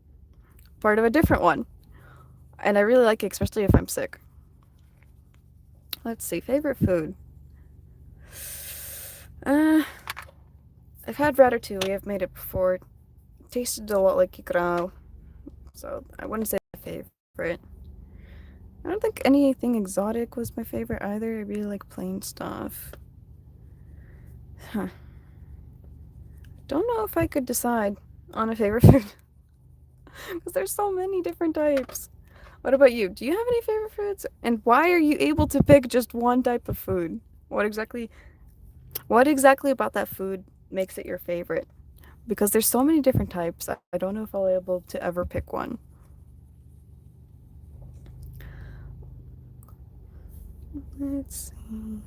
part of a different one. And I really like it, especially if I'm sick. Let's see, favorite food. I've had ratatouille. I've made it before. It tasted a lot like ikra, so I wouldn't say my favorite. I don't think anything exotic was my favorite either. I really like plain stuff. Huh. Don't know if I could decide on a favorite food. Because there's so many different types. What about you? Do you have any favorite foods? And why are you able to pick just one type of food? What exactly about that food makes it your favorite? Because there's so many different types. I don't know if I'll be able to ever pick one. Let's see.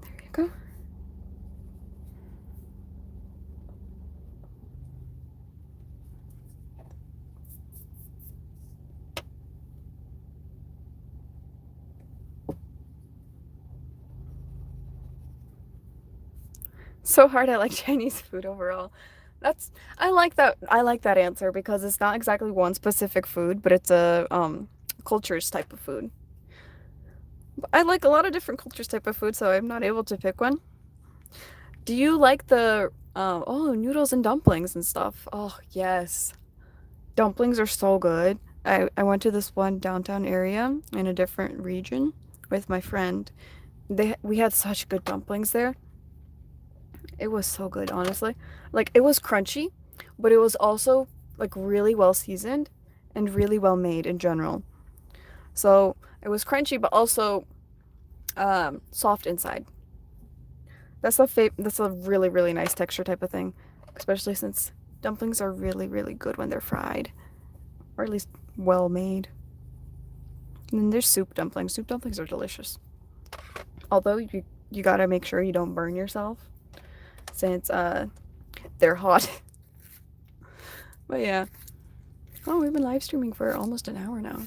There you go. So hard. I like Chinese food overall. I like that answer because it's not exactly one specific food, but it's a cultures type of food. I like a lot of different cultures type of food, so I'm not able to pick one. Do you like the noodles and dumplings and stuff? Oh, yes. Dumplings are so good. I went to this one downtown area in a different region with my friend. We had such good dumplings there. It was so good, honestly. Like it was crunchy, but it was also like really well seasoned and really well made in general. So it was crunchy, but also soft inside. That's a really really nice texture type of thing, especially since dumplings are really really good when they're fried, or at least well made. And then there's soup dumplings. Soup dumplings are delicious. Although you gotta make sure you don't burn yourself, since they're hot. But yeah. Oh, we've been live streaming for almost an hour now,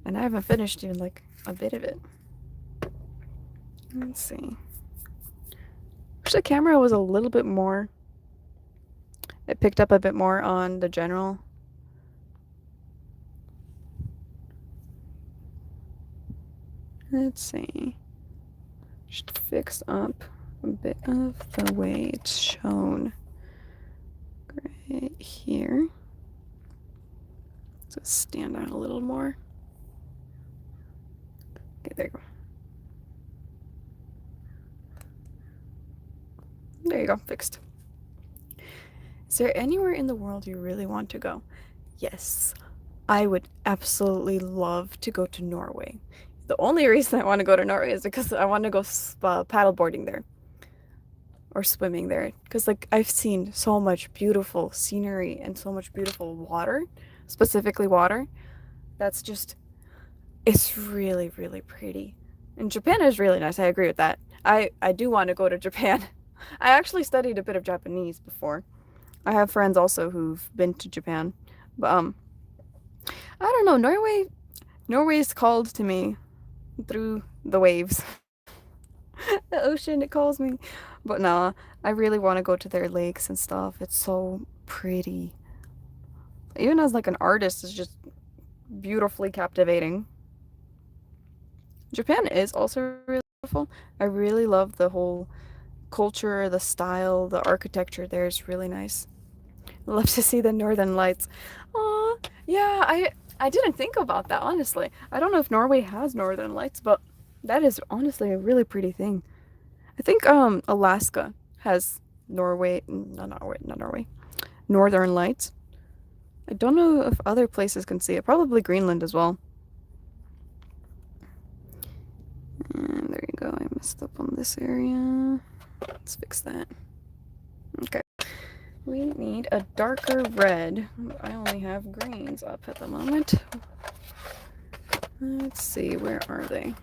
and I haven't finished even like a bit of it. Let's see. Wish the camera was a little bit more. It picked up a bit more on the general. Let's see. Just fix up a bit of the way it's shown right here. So stand out a little more. Okay, there you go. There you go, fixed. Is there anywhere in the world you really want to go? Yes, I would absolutely love to go to Norway. The only reason I want to go to Norway is because I want to go paddleboarding there or swimming there. Because, like, I've seen so much beautiful scenery and so much beautiful water, specifically water, that's just, it's really, really pretty. And Japan is really nice. I agree with that. I do want to go to Japan. I actually studied a bit of Japanese before. I have friends also who've been to Japan. But I don't know, Norway's called to me through the waves. The ocean, it calls me. But nah, I really want to go to their lakes and stuff. It's so pretty. Even as like an artist, it's just beautifully captivating. Japan is also really beautiful. I really love the whole culture, the style, the architecture there is really nice. I love to see the northern lights. Aw, yeah, I didn't think about that, honestly. I don't know if Norway has northern lights, but that is honestly a really pretty thing. I think Alaska has not Norway, northern lights. I don't know if other places can see it. Probably Greenland as well. And there you go. I messed up on this area. Let's fix that. Okay. We need a darker red. I only have greens up at the moment. Let's see, where are they?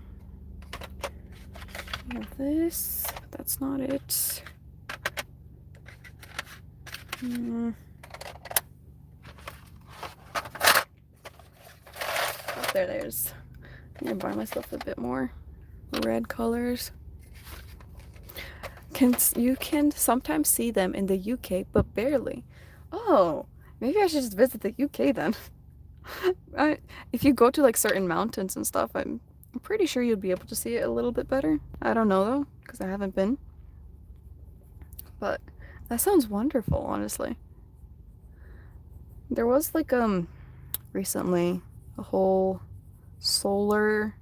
We have this. That's not it. Oh, there's. I'm gonna buy myself a bit more red colors. You can sometimes see them in the UK, but barely. Oh, maybe I should just visit the UK then. If you go to like certain mountains and stuff, I'm pretty sure you'd be able to see it a little bit better. I don't know though, because I haven't been. But that sounds wonderful, honestly. There was like recently a whole solar,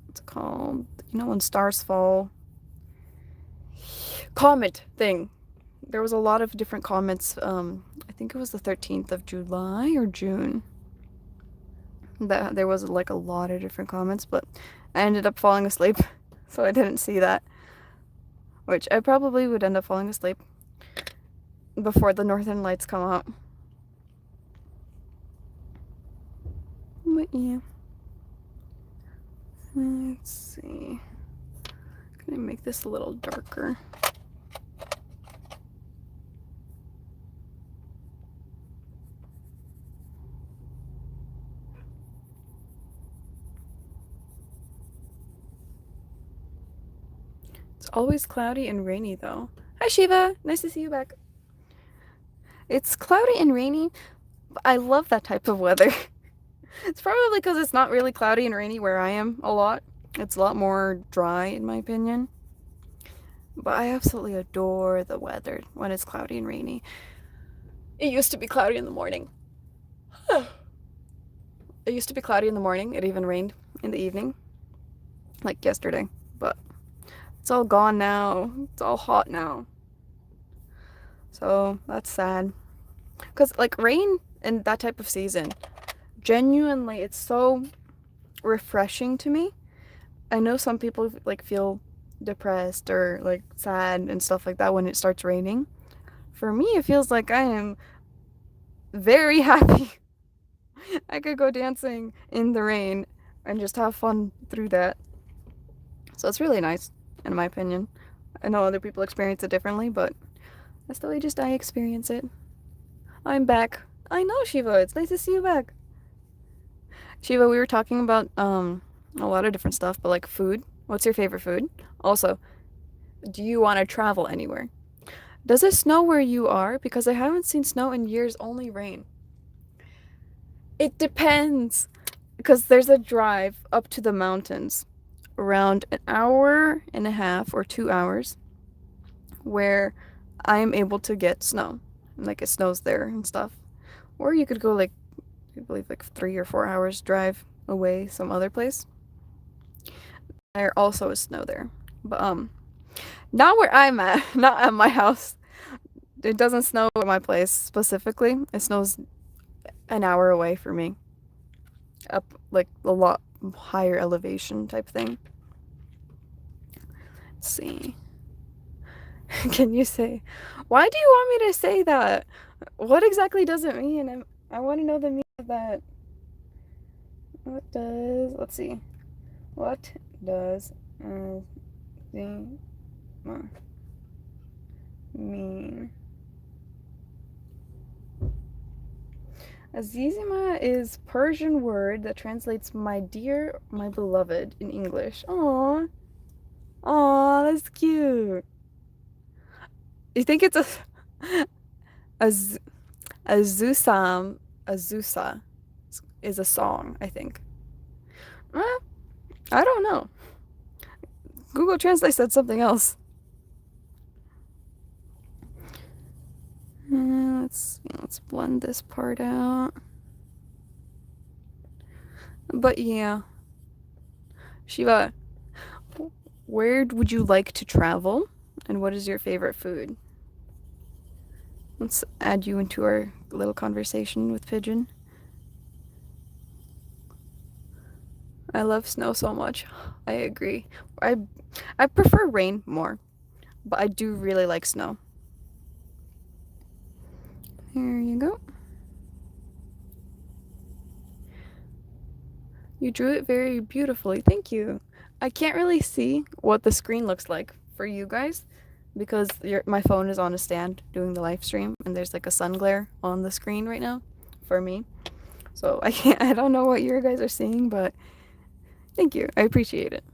what's it called? You know when stars fall? Comet thing. There was a lot of different comets. I think it was the 13th of July or June. That there was like a lot of different comets, but I ended up falling asleep, so I didn't see that. Which I probably would end up falling asleep before the northern lights come out. But yeah. Let's see. Can I make this a little darker? It's always cloudy and rainy though. Hi Shiva! Nice to see you back. It's cloudy and rainy, but I love that type of weather. It's probably because it's not really cloudy and rainy where I am a lot. It's a lot more dry in my opinion. But I absolutely adore the weather when it's cloudy and rainy. It used to be cloudy in the morning. It used to be cloudy in the morning. It even rained in the evening, like yesterday. But it's all gone now. It's all hot now. So that's sad. Because, like, rain in that type of season, genuinely, it's so refreshing to me. I know some people, like, feel depressed or, like, sad and stuff like that when it starts raining. For me, it feels like I am very happy. I could go dancing in the rain and just have fun through that. So it's really nice, in my opinion. I know other people experience it differently, but that's the way just I experience it. I'm back. I know, Shiva. It's nice to see you back. Shiva, we were talking about a lot of different stuff, but like food. What's your favorite food? Also, do you want to travel anywhere? Does it snow where you are? Because I haven't seen snow in years, only rain. It depends. because there's a drive up to the mountains around an hour and a half or 2 hours where I am able to get snow. Like it snows there and stuff. Or you could go like I believe like 3 or 4 hours drive away some other place. There also is snow there. But not where I'm at, not at my house. It doesn't snow at my place specifically. It snows an hour away from me. Up like a lot higher elevation type thing. Let's see. Can you say, why do you want me to say that? What exactly does it mean? I want to know the meaning of that. Let's see. What does the mean? Azizima is Persian word that translates my dear, my beloved in English. Aww. Aww, that's cute. You think it's a Az Azusam Azusa is a song, I think. Eh, I don't know. Google Translate said something else. Let's blend this part out. But yeah, Shiva, where would you like to travel, and what is your favorite food? Let's add you into our little conversation with Pigeon. I love snow so much. I agree. I I prefer rain more, but I do really like snow. Here you go. You drew it very beautifully. Thank you. I can't really see what the screen looks like for you guys because my phone is on a stand doing the live stream and there's like a sun glare on the screen right now for me. So I don't know what you guys are seeing, but thank you. I appreciate it.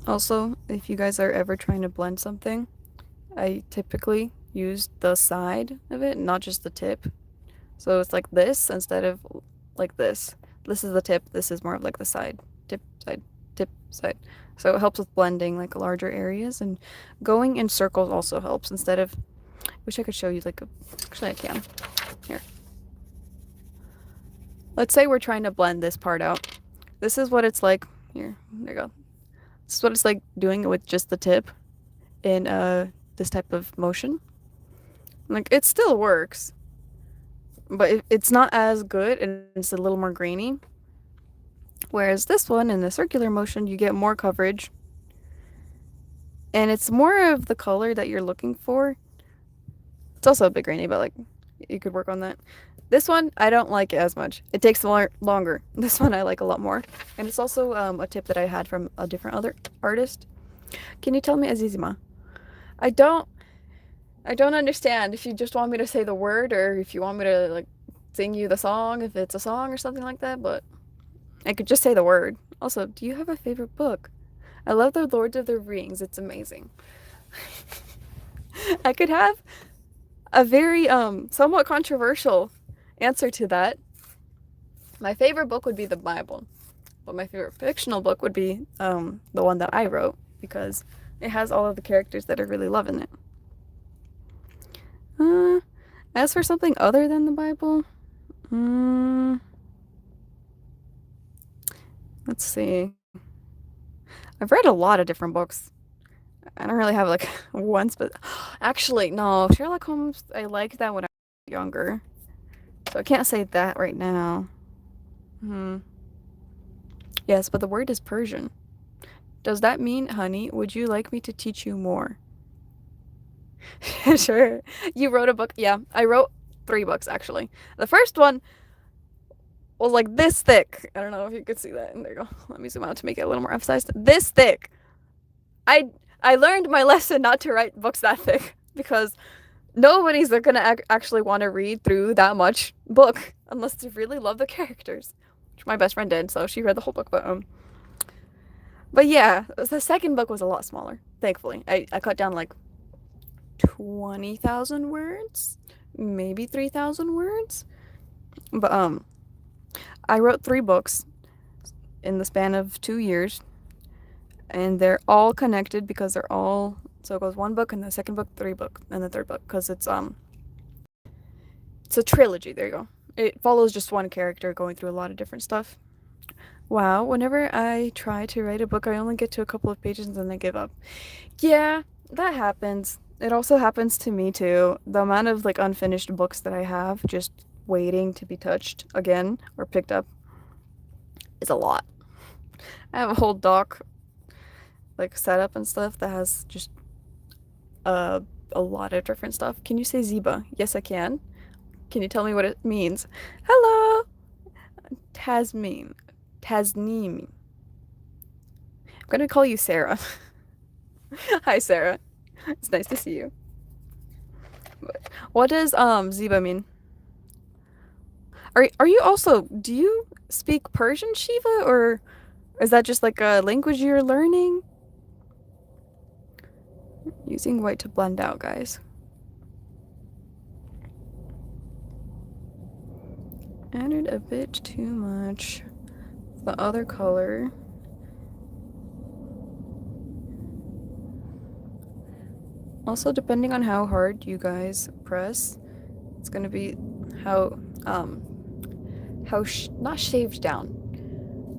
Also, if you guys are ever trying to blend something, I typically use the side of it, not just the tip. So it's like this instead of like this. This is the tip, this is more of like the side. Tip, side, tip, side. So it helps with blending like larger areas, and going in circles also helps instead of wish I could show you like a actually I can. Here. Let's say we're trying to blend this part out. This is what it's like. Here, there you go. This is what it's like doing it with just the tip in this type of motion. Like it still works, but it's not as good and it's a little more grainy. Whereas this one in the circular motion, you get more coverage and it's more of the color that you're looking for. It's also a bit grainy, but like you could work on that. This one, I don't like it as much. It takes longer. This one I like a lot more. And it's also a tip that I had from a different other artist. Can you tell me, Azizima? I don't I don't understand if you just want me to say the word or if you want me to like sing you the song if it's a song or something like that, but I could just say the word. Also, do you have a favorite book? I love the Lord of the Rings. It's amazing. I could have a very somewhat controversial answer to that. My favorite book would be the Bible, but my favorite fictional book would be the one that I wrote because it has all of the characters that I really love in it. Uh, as for something other than the Bible, let's see. I've read a lot of different books. I don't really have like one actually, no, Sherlock Holmes, I liked that when I was younger. So I can't say that right now. Hmm. Yes, but the word is Persian. Does that mean, honey, would you like me to teach you more? Sure. You wrote a book? Yeah, I wrote 3 books actually. The first one was like this thick. I don't know if you could see that. And there you go. Let me zoom out to make it a little more emphasized. This thick. I I learned my lesson not to write books that thick because nobody's gonna actually want to read through that much book unless they really love the characters, which my best friend did, so she read the whole book. But yeah, the second book was a lot smaller. Thankfully, I cut down like 20,000 words, maybe 3,000 words. But I wrote 3 books in the span of 2 years, and they're all connected because they're all so it goes one book and the second book, 3 book, and the third book because it's a trilogy. There you go. It follows just one character going through a lot of different stuff. Wow, whenever I try to write a book, I only get to a couple of pages and then I give up. Yeah, that happens. It also happens to me too. The amount of like unfinished books that I have just waiting to be touched again or picked up is a lot. I have a whole doc like setup and stuff that has just uh, a lot of different stuff. Can you say Zeba? Yes, I can. Can you tell me what it means? Hello, Tasmin. Tasneem. I'm gonna call you Sarah. Hi, Sarah. It's nice to see you. What does Zeba mean? Are you also do you speak Persian, Shiva, or is that just like a language you're learning? Using white to blend out, guys. Added a bit too much. The other color. Also, depending on how hard you guys press, it's gonna be how not shaved down,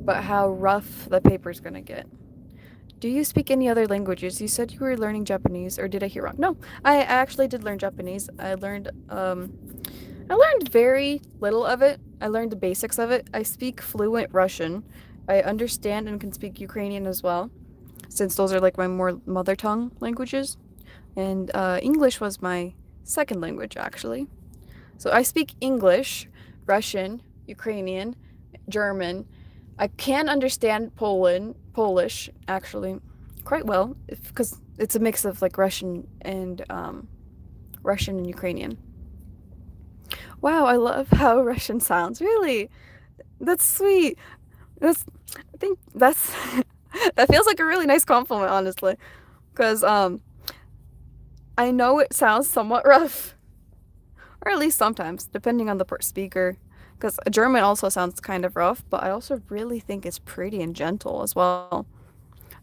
but how rough the paper's gonna get. Do you speak any other languages? You said you were learning Japanese, or did I hear wrong? No, I actually did learn Japanese. I learned very little of it. I learned the basics of it. I speak fluent Russian. I understand and can speak Ukrainian as well, since those are like my more mother tongue languages. And English was my second language, actually. So I speak English, Russian, Ukrainian, German. I can understand Polish, actually, quite well, because it's a mix of like Russian and Ukrainian. Wow, I love how Russian sounds. Really, that's sweet. That's I think that's that feels like a really nice compliment, honestly, because I know it sounds somewhat rough, or at least sometimes, depending on the speaker. Because German also sounds kind of rough, but I also really think it's pretty and gentle as well,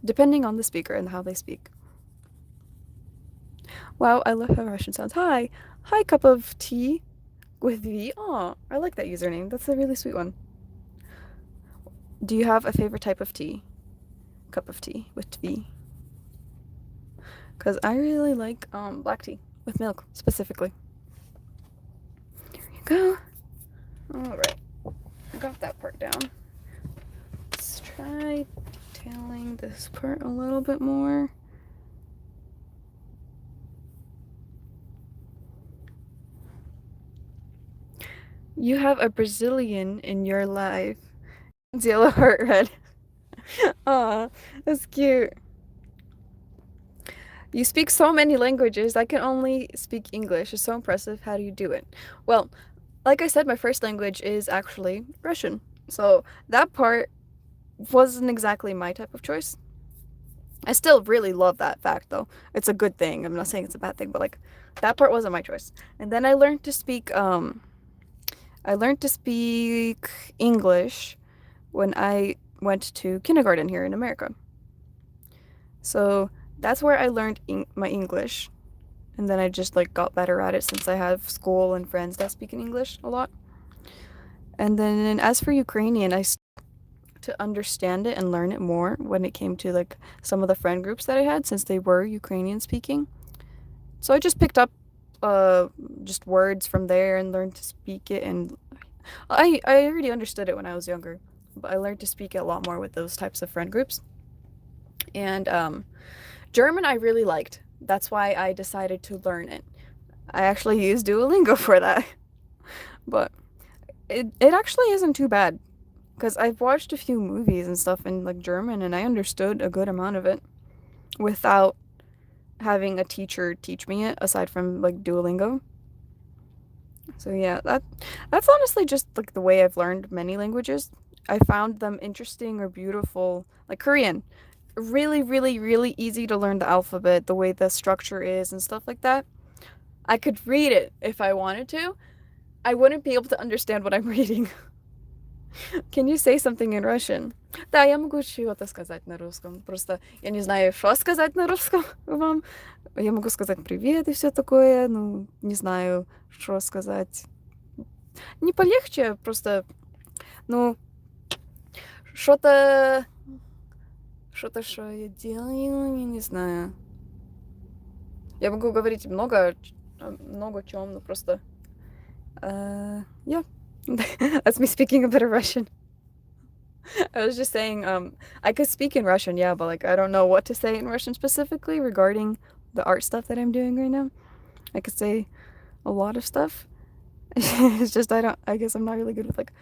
depending on the speaker and how they speak. Wow, I love how Russian sounds. Hi, hi, cup of tea with V. Aw, I like that username. That's a really sweet one. Do you have a favorite type of tea? Cup of tea with V. Because I really like black tea with milk specifically. There you go. All right, I got that part down. Let's try detailing this part a little bit more. You have a Brazilian in your life. It's yellow heart red. Aw, that's cute. You speak so many languages. I can only speak English. It's so impressive. How do you do it? Well, like I said, my first language is actually Russian. So that part wasn't exactly my type of choice. I still really love that fact though. It's a good thing. I'm not saying it's a bad thing, but like that part wasn't my choice. And then I learned to speak English when I went to kindergarten here in America. So that's where I learned my English. And then I just like got better at it since I have school and friends that speak in English a lot. And then as for Ukrainian, to understand it and learn it more when it came to like some of the friend groups that I had since they were Ukrainian speaking. So I just picked up uh just words from there and learned to speak it, and I already understood it when I was younger, but I learned to speak it a lot more with those types of friend groups. And German I really liked. That's why I decided to learn it. I actually used Duolingo for that. But it actually isn't too bad because I've watched a few movies and stuff in like German and I understood a good amount of it without having a teacher teach me it aside from like Duolingo. So yeah, that's honestly just like the way I've learned many languages. I found them interesting or beautiful. Like Korean. really, really, really easy to learn the alphabet, the way the structure is and stuff like that. I could read it if I wanted to. I wouldn't be able to understand what I'm reading. Can you say something in Russian? Да, я могу чего-то сказать на русском. Просто я не знаю, что сказать на русском вам. Я могу сказать привет и все такое. Ну, не знаю, что сказать. Не полегче, просто, ну, что-то... Что-то, что я делаю, я не знаю. Я могу говорить много о чем, но просто... Yeah. That's me speaking a bit of Russian. I was just saying, I could speak in Russian, yeah, but like I don't know what to say in Russian specifically regarding the art stuff that I'm doing right now. I could say a lot of stuff. It's just I guess I'm not really good with like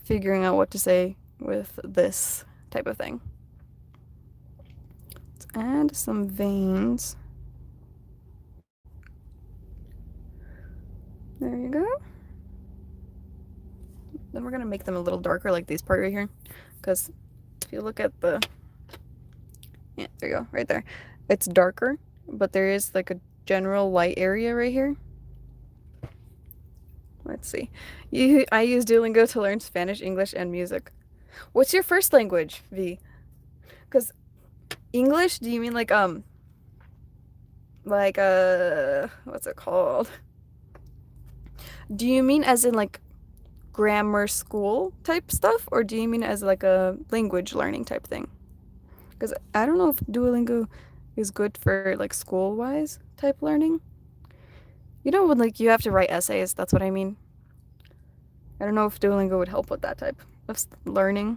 figuring out what to say with this type of thing. Let's add some veins. There you go. Then we're gonna make them a little darker, like this part right here, because if you look at the, yeah, there you go, right there, it's darker, but there is like a general light area right here. Let's see. I use Duolingo to learn Spanish, English, and music. What's your first language, V? Because English, do you mean what's it called? Do you mean as in like grammar school type stuff, or do you mean as like a language learning type thing? Because I don't know if Duolingo is good for like school wise type learning. You know, when like you have to write essays, that's what I mean. I don't know if Duolingo would help with that type of learning.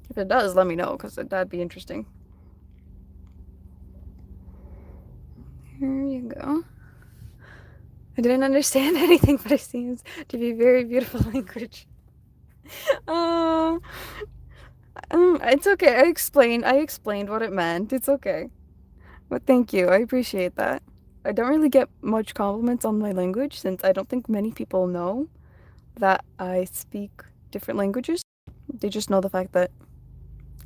If it does, let me know, because that'd be interesting. Here you go. I didn't understand anything, but it seems to be a very beautiful language. Oh, it's okay. I explained what it meant. It's okay. But thank you. I appreciate that. I don't really get much compliments on my language since I don't think many people know that I speak different languages. They just know the fact that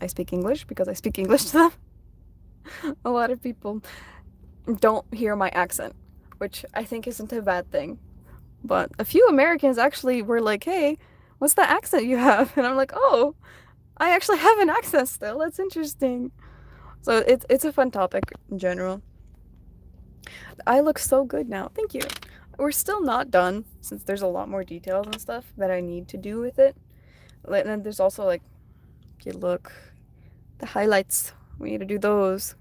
I speak English because I speak English to them. A lot of people don't hear my accent, which I think isn't a bad thing. But a few Americans actually were like, hey, what's the accent you have? And I'm like, oh, I actually have an accent still. That's interesting. So it's a fun topic in general. I look so good now. Thank you. We're still not done since there's a lot more details and stuff that I need to do with it. And then there's also like, if you look, the highlights. We need to do those.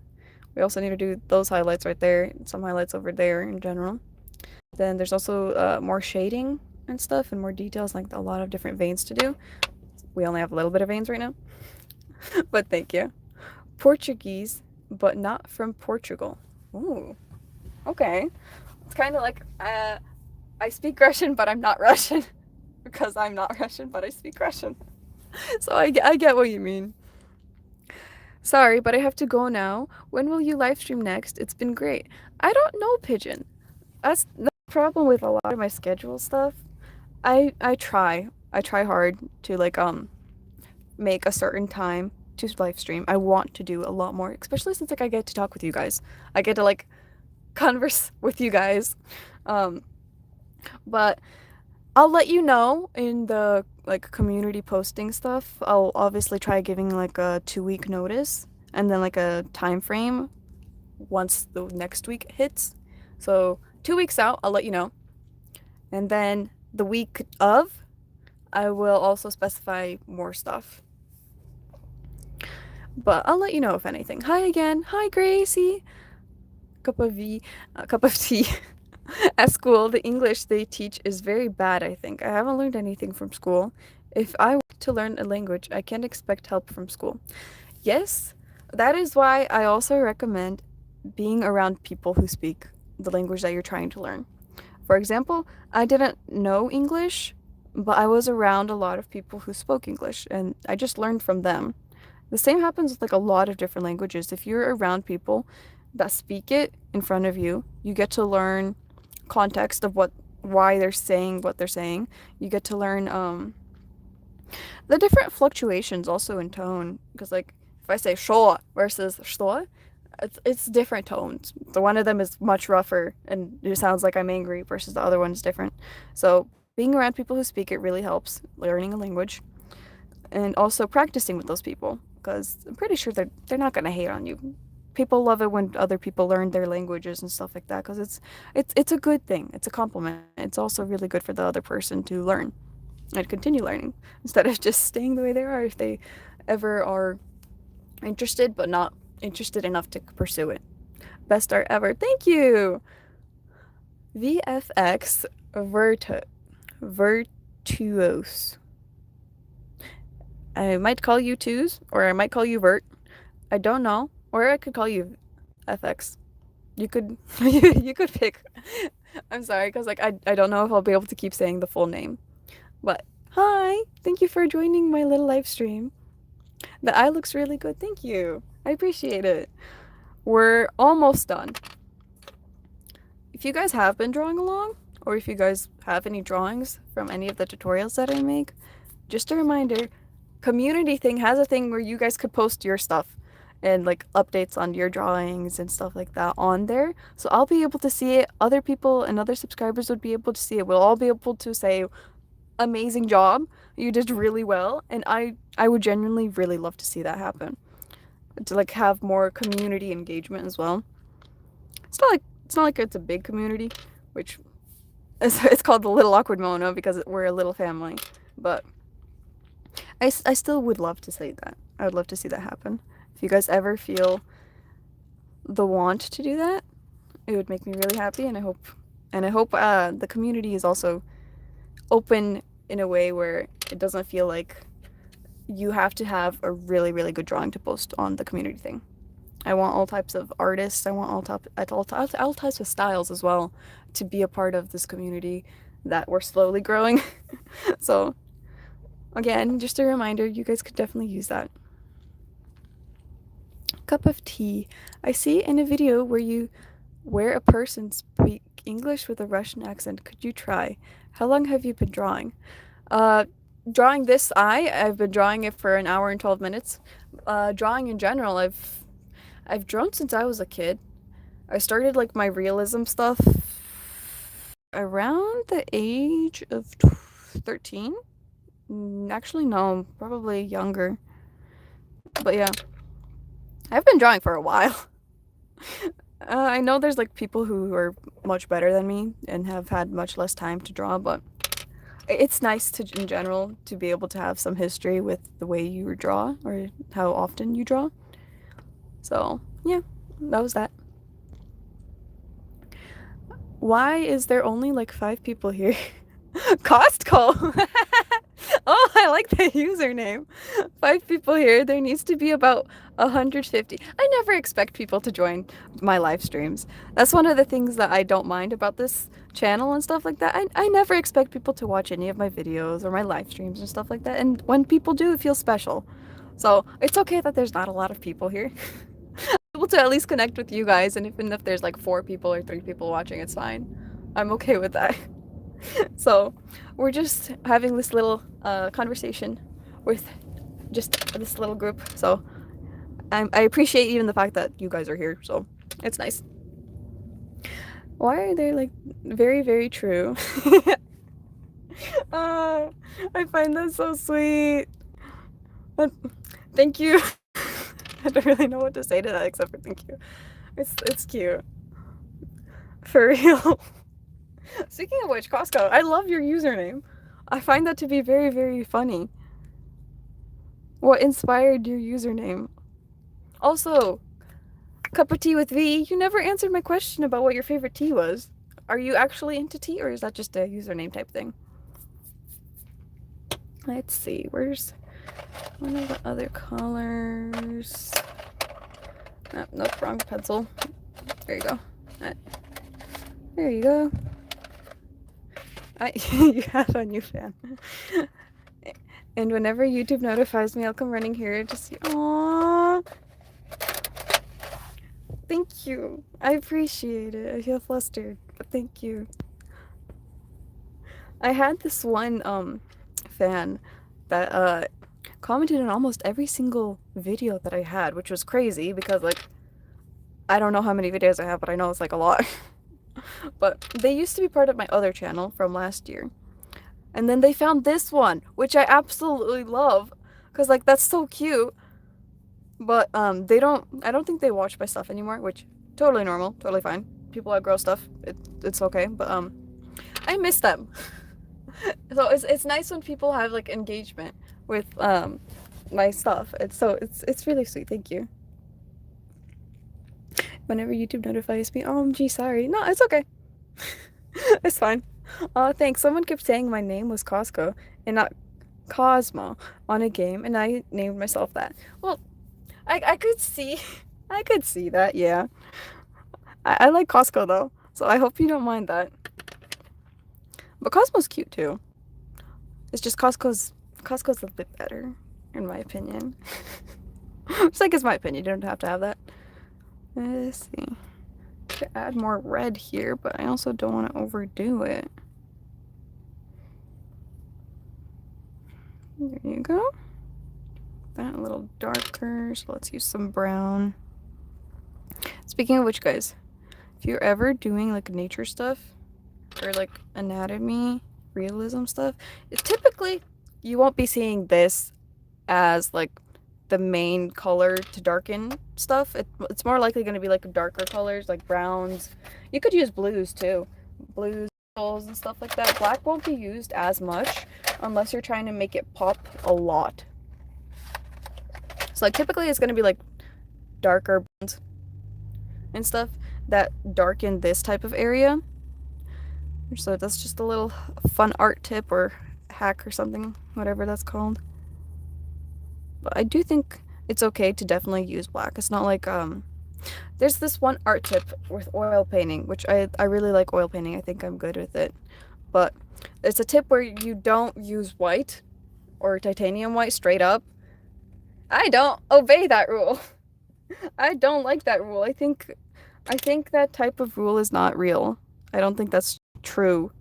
We also need to do those highlights right there, and some highlights over there in general. Then there's also more shading and stuff and more details, like a lot of different veins to do. We only have a little bit of veins right now, but thank you. Portuguese, but not from Portugal. Ooh, okay. It's kind of like I speak Russian, but I'm not Russian because I'm not Russian, but I speak Russian. So I get what you mean. Sorry, but I have to go now. When will you live stream next? It's been great. I don't know, Pigeon. That's the problem with a lot of my schedule stuff. I try. I try hard to like make a certain time to live stream. I want to do a lot more, especially since like I get to talk with you guys. I get to like converse with you guys. Um but I'll let you know in the like community posting stuff. I'll obviously try giving like a 2 week notice and then like a time frame once the next week hits. So 2 weeks out, I'll let you know. And then the week of, I will also specify more stuff. But I'll let you know if anything. Hi again. Hi, Gracie. Cup of tea. At school, the English they teach is very bad, I think. I haven't learned anything from school. If I want to learn a language, I can't expect help from school. Yes, that is why I also recommend being around people who speak the language that you're trying to learn. For example, I didn't know English, but I was around a lot of people who spoke English and I just learned from them. The same happens with like a lot of different languages. If you're around people that speak it in front of you, you get to learn context of why they're saying what they're saying. You get to learn the different fluctuations also in tone because like if I say sure versus что, it's different tones. The one of them is much rougher and it sounds like I'm angry versus the other one is different. So being around people who speak it really helps learning a language and also practicing with those people because I'm pretty sure they're not gonna hate on you. People love it when other people learn their languages and stuff like that because it's a good thing. It's a compliment. It's also really good for the other person to learn and continue learning instead of just staying the way they are if they ever are interested but not interested enough to pursue it. Best art ever. Thank you. VFX virtuose. I might call you twos or I might call you vert. I don't know. Or I could call you FX. You could you could pick. I'm sorry cuz like I don't know if I'll be able to keep saying the full name. But hi, thank you for joining my little live stream. The eye looks really good. Thank you. I appreciate it. We're almost done. If you guys have been drawing along, or if you guys have any drawings from any of the tutorials that I make, just a reminder, community thing has a thing where you guys could post your stuff and like updates on your drawings and stuff like that on there. So I'll be able to see it. Other people and other subscribers would be able to see it. We'll all be able to say, amazing job. You did really well. And I would genuinely really love to see that happen. To like have more community engagement as well. It's not like it's a big community, which it's called the Little Awkward Mono because we're a little family. But I still would love to say that. I would love to see that happen. If you guys ever feel the want to do that, it would make me really happy, and I hope the community is also open in a way where it doesn't feel like you have to have a really, really good drawing to post on the community thing. I want all types of artists. I want all types of styles as well to be a part of this community that we're slowly growing. So, again, just a reminder, you guys could definitely use that. Cup of tea. I see in a video where a person speak English with a Russian accent. Could you try? How long have you been drawing? Drawing this eye, I've been drawing it for an hour and 12 minutes. Drawing in general, I've drawn since I was a kid. I started like my realism stuff around the age of 13. Actually, no, probably younger. But yeah, I've been drawing for a while. I know there's like people who are much better than me and have had much less time to draw, but it's nice to, in general, to be able to have some history with the way you draw or how often you draw. So, yeah, that was that. Why is there only like 5 people here? Costco! Oh, I like that username. 5 people here. There needs to be about 150. I never expect people to join my live streams. That's one of the things that I don't mind about this channel and stuff like that. I never expect people to watch any of my videos or my live streams and stuff like that. And when people do, it feels special. So it's okay that there's not a lot of people here. Able to at least connect with you guys, and even if there's like 4 people or 3 people watching, it's fine. I'm okay with that. So we're just having this little conversation with just this little group. So I appreciate even the fact that you guys are here. So it's nice. Why are they like very, very true? I find that so sweet. But thank you. I don't really know what to say to that except for thank you. It's cute. For real. Speaking of which, Costco, I love your username. I find that to be very, very funny. What inspired your username? Also, cup of tea with V, you never answered my question about what your favorite tea was. Are you actually into tea, or is that just a username type thing? Let's see, where's one of the other colors? Oh, nope, wrong pencil. There you go. There you go. You have a new fan. And whenever YouTube notifies me, I'll come running here to see. Aww. Thank you. I appreciate it. I feel flustered, but thank you. I had this one fan that commented on almost every single video that I had, which was crazy because, like, I don't know how many videos I have, but I know it's like a lot. But they used to be part of my other channel from last year. And then they found this one, which I absolutely love. Cause like that's so cute. But I don't think they watch my stuff anymore, which totally normal, totally fine. People outgrow stuff. It's okay. But I miss them. So it's nice when people have like engagement with my stuff. It's really sweet. Thank you. Whenever YouTube notifies me, OMG, sorry. No, it's okay. It's fine. Thanks. Someone kept saying my name was Costco and not Cosmo on a game, and I named myself that. Well, I could see, I could see that. Yeah, I like Costco though, so I hope you don't mind that. But Cosmo's cute too. It's just Costco's a bit better, in my opinion. It's like it's my opinion. You don't have to have that. Let's see. To add more red here, but I also don't want to overdo it. There you go. That a little darker, so let's use some brown. Speaking of which, guys, if you're ever doing like nature stuff or like anatomy, realism stuff, typically you won't be seeing this as like the main color to darken stuff. It's more likely going to be like darker colors like browns. You could use blues too. Blues and stuff like that. Black won't be used as much unless you're trying to make it pop a lot. So like typically it's going to be like darker browns and stuff that darken this type of area. So that's just a little fun art tip or hack or something, whatever that's called. But I do think it's okay to definitely use black. It's not like there's this one art tip with oil painting, which I really like oil painting. I think I'm good with it. But it's a tip where you don't use white or titanium white straight up. I don't obey that rule. I don't like that rule. I think that type of rule is not real. I don't think that's true.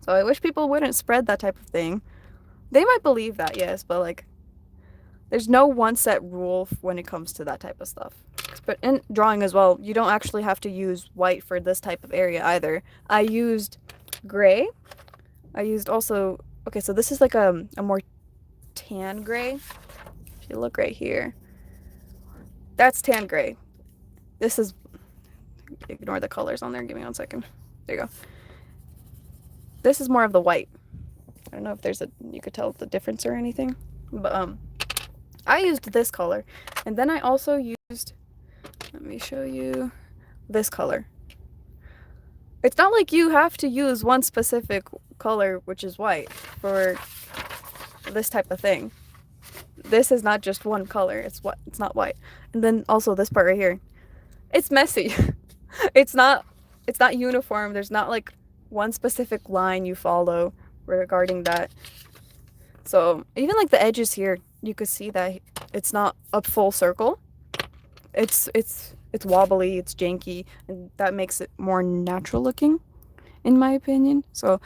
So I wish people wouldn't spread that type of thing. They might believe that, yes, but like there's no one set rule when it comes to that type of stuff. But in drawing as well, you don't actually have to use white for this type of area either. I used gray. I used also, okay, so this is like a more tan gray. If you look right here, that's tan gray. This is, ignore the colors on there. Give me 1 second. There you go. This is more of the white. I don't know if there's you could tell the difference or anything. But I used this color. And then I also used, let me show you this color. It's not like you have to use one specific color, which is white, for this type of thing. This is not just one color. It's not white. And then also this part right here. It's messy. It's not uniform. There's not like one specific line you follow regarding that. So even like the edges here, you could see that it's not a full circle. It's wobbly, it's janky, and that makes it more natural looking, in my opinion. So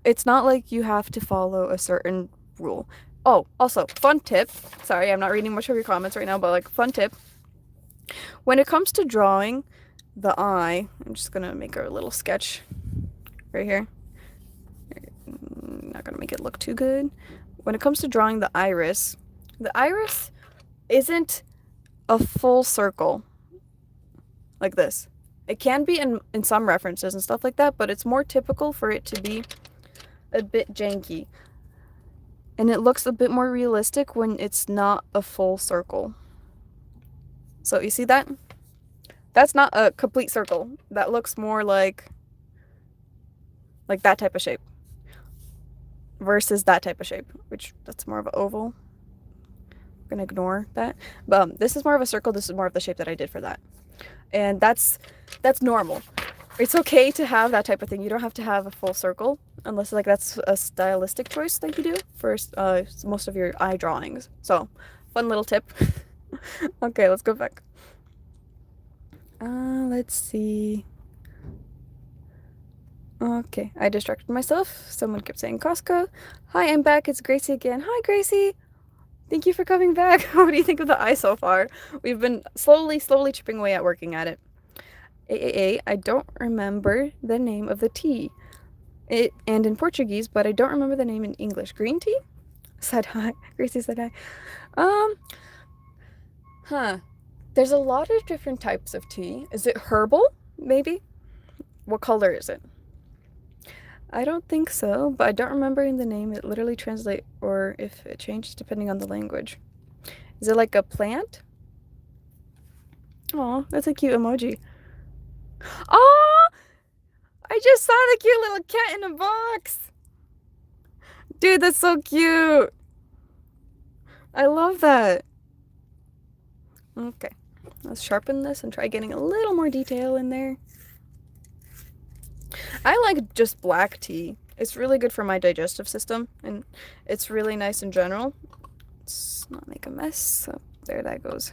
it's not like you have to follow a certain rule. Oh, also, fun tip. Sorry, I'm not reading much of your comments right now, but like fun tip. When it comes to drawing the eye, I'm just gonna make a little sketch right here. Not gonna make it look too good. When it comes to drawing the iris isn't a full circle like this. It can be in some references and stuff like that, but it's more typical for it to be a bit janky. And it looks a bit more realistic when it's not a full circle. So you see that? That's not a complete circle. That looks more like that type of shape versus that type of shape, which that's more of an oval. I'm gonna ignore that. But this is more of a circle. This is more of the shape that I did for that. And that's normal. It's okay to have that type of thing. You don't have to have a full circle unless like that's a stylistic choice that you do for most of your eye drawings. So, fun little tip. Okay, let's go back. Let's see. Okay, I distracted myself. Someone kept saying Costco. Hi, I'm back. It's Gracie again. Hi, Gracie. Thank you for coming back. What do you think of the eye so far? We've been slowly chipping away at working at it. I don't remember the name of the tea. It and in Portuguese, but I don't remember the name in English. Green tea? Said hi. Gracie said hi. Um, huh. There's a lot of different types of tea. Is it herbal? Maybe? What color is it? I don't think so, but I don't remember in the name. It literally translate or if it changes depending on the language. Is it like a plant? Oh, that's a cute emoji. Oh, I just saw the cute little cat in a box. Dude, that's so cute. I love that. Okay, let's sharpen this and try getting a little more detail in there. I like just black tea. It's really good for my digestive system and it's really nice in general. Let's not make a mess. So there that goes.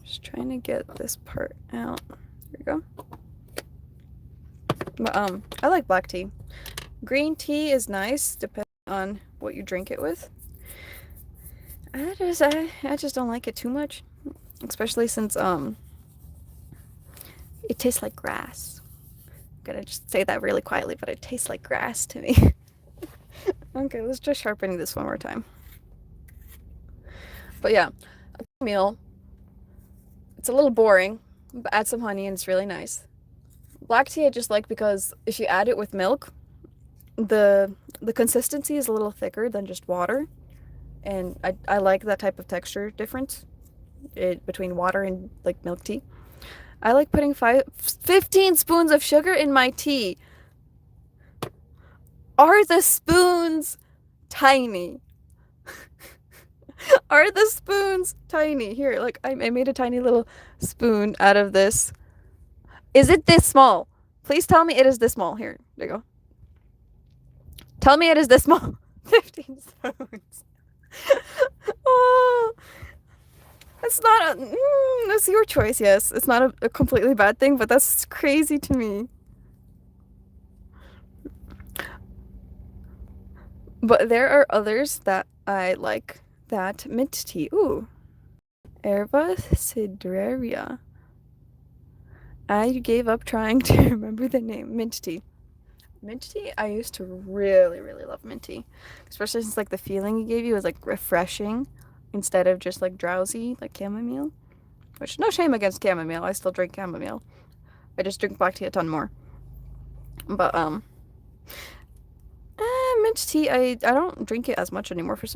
Just trying to get this part out. There we go. But I like black tea. Green tea is nice depending on what you drink it with. I just don't like it too much, especially since it tastes like grass. I'm gonna just say that really quietly, but it tastes like grass to me. Okay, let's just sharpen this one more time. But yeah, a meal. It's a little boring, but add some honey and it's really nice. Black tea I just like because if you add it with milk, the the consistency is a little thicker than just water, and I like that type of texture difference between water and like milk tea. I like putting 15 spoons of sugar in my tea. Are the spoons tiny? Are the spoons tiny? Here, like I made a tiny little spoon out of this. Is it this small? Please tell me it is this small. Here, there you go. Tell me it is this small. 15 spoons. Oh, that's not a. That's your choice, yes. It's not a completely bad thing, but that's crazy to me. But there are others that I like. That mint tea. Ooh. Erva Cidraria. I gave up trying to remember the name. Mint tea. Mint tea, I used to really love mint tea. Especially since like the feeling it gave you was like refreshing instead of just like drowsy, like chamomile. Which no shame against chamomile. I still drink chamomile. I just drink black tea a ton more. But mint tea, I don't drink it as much anymore for some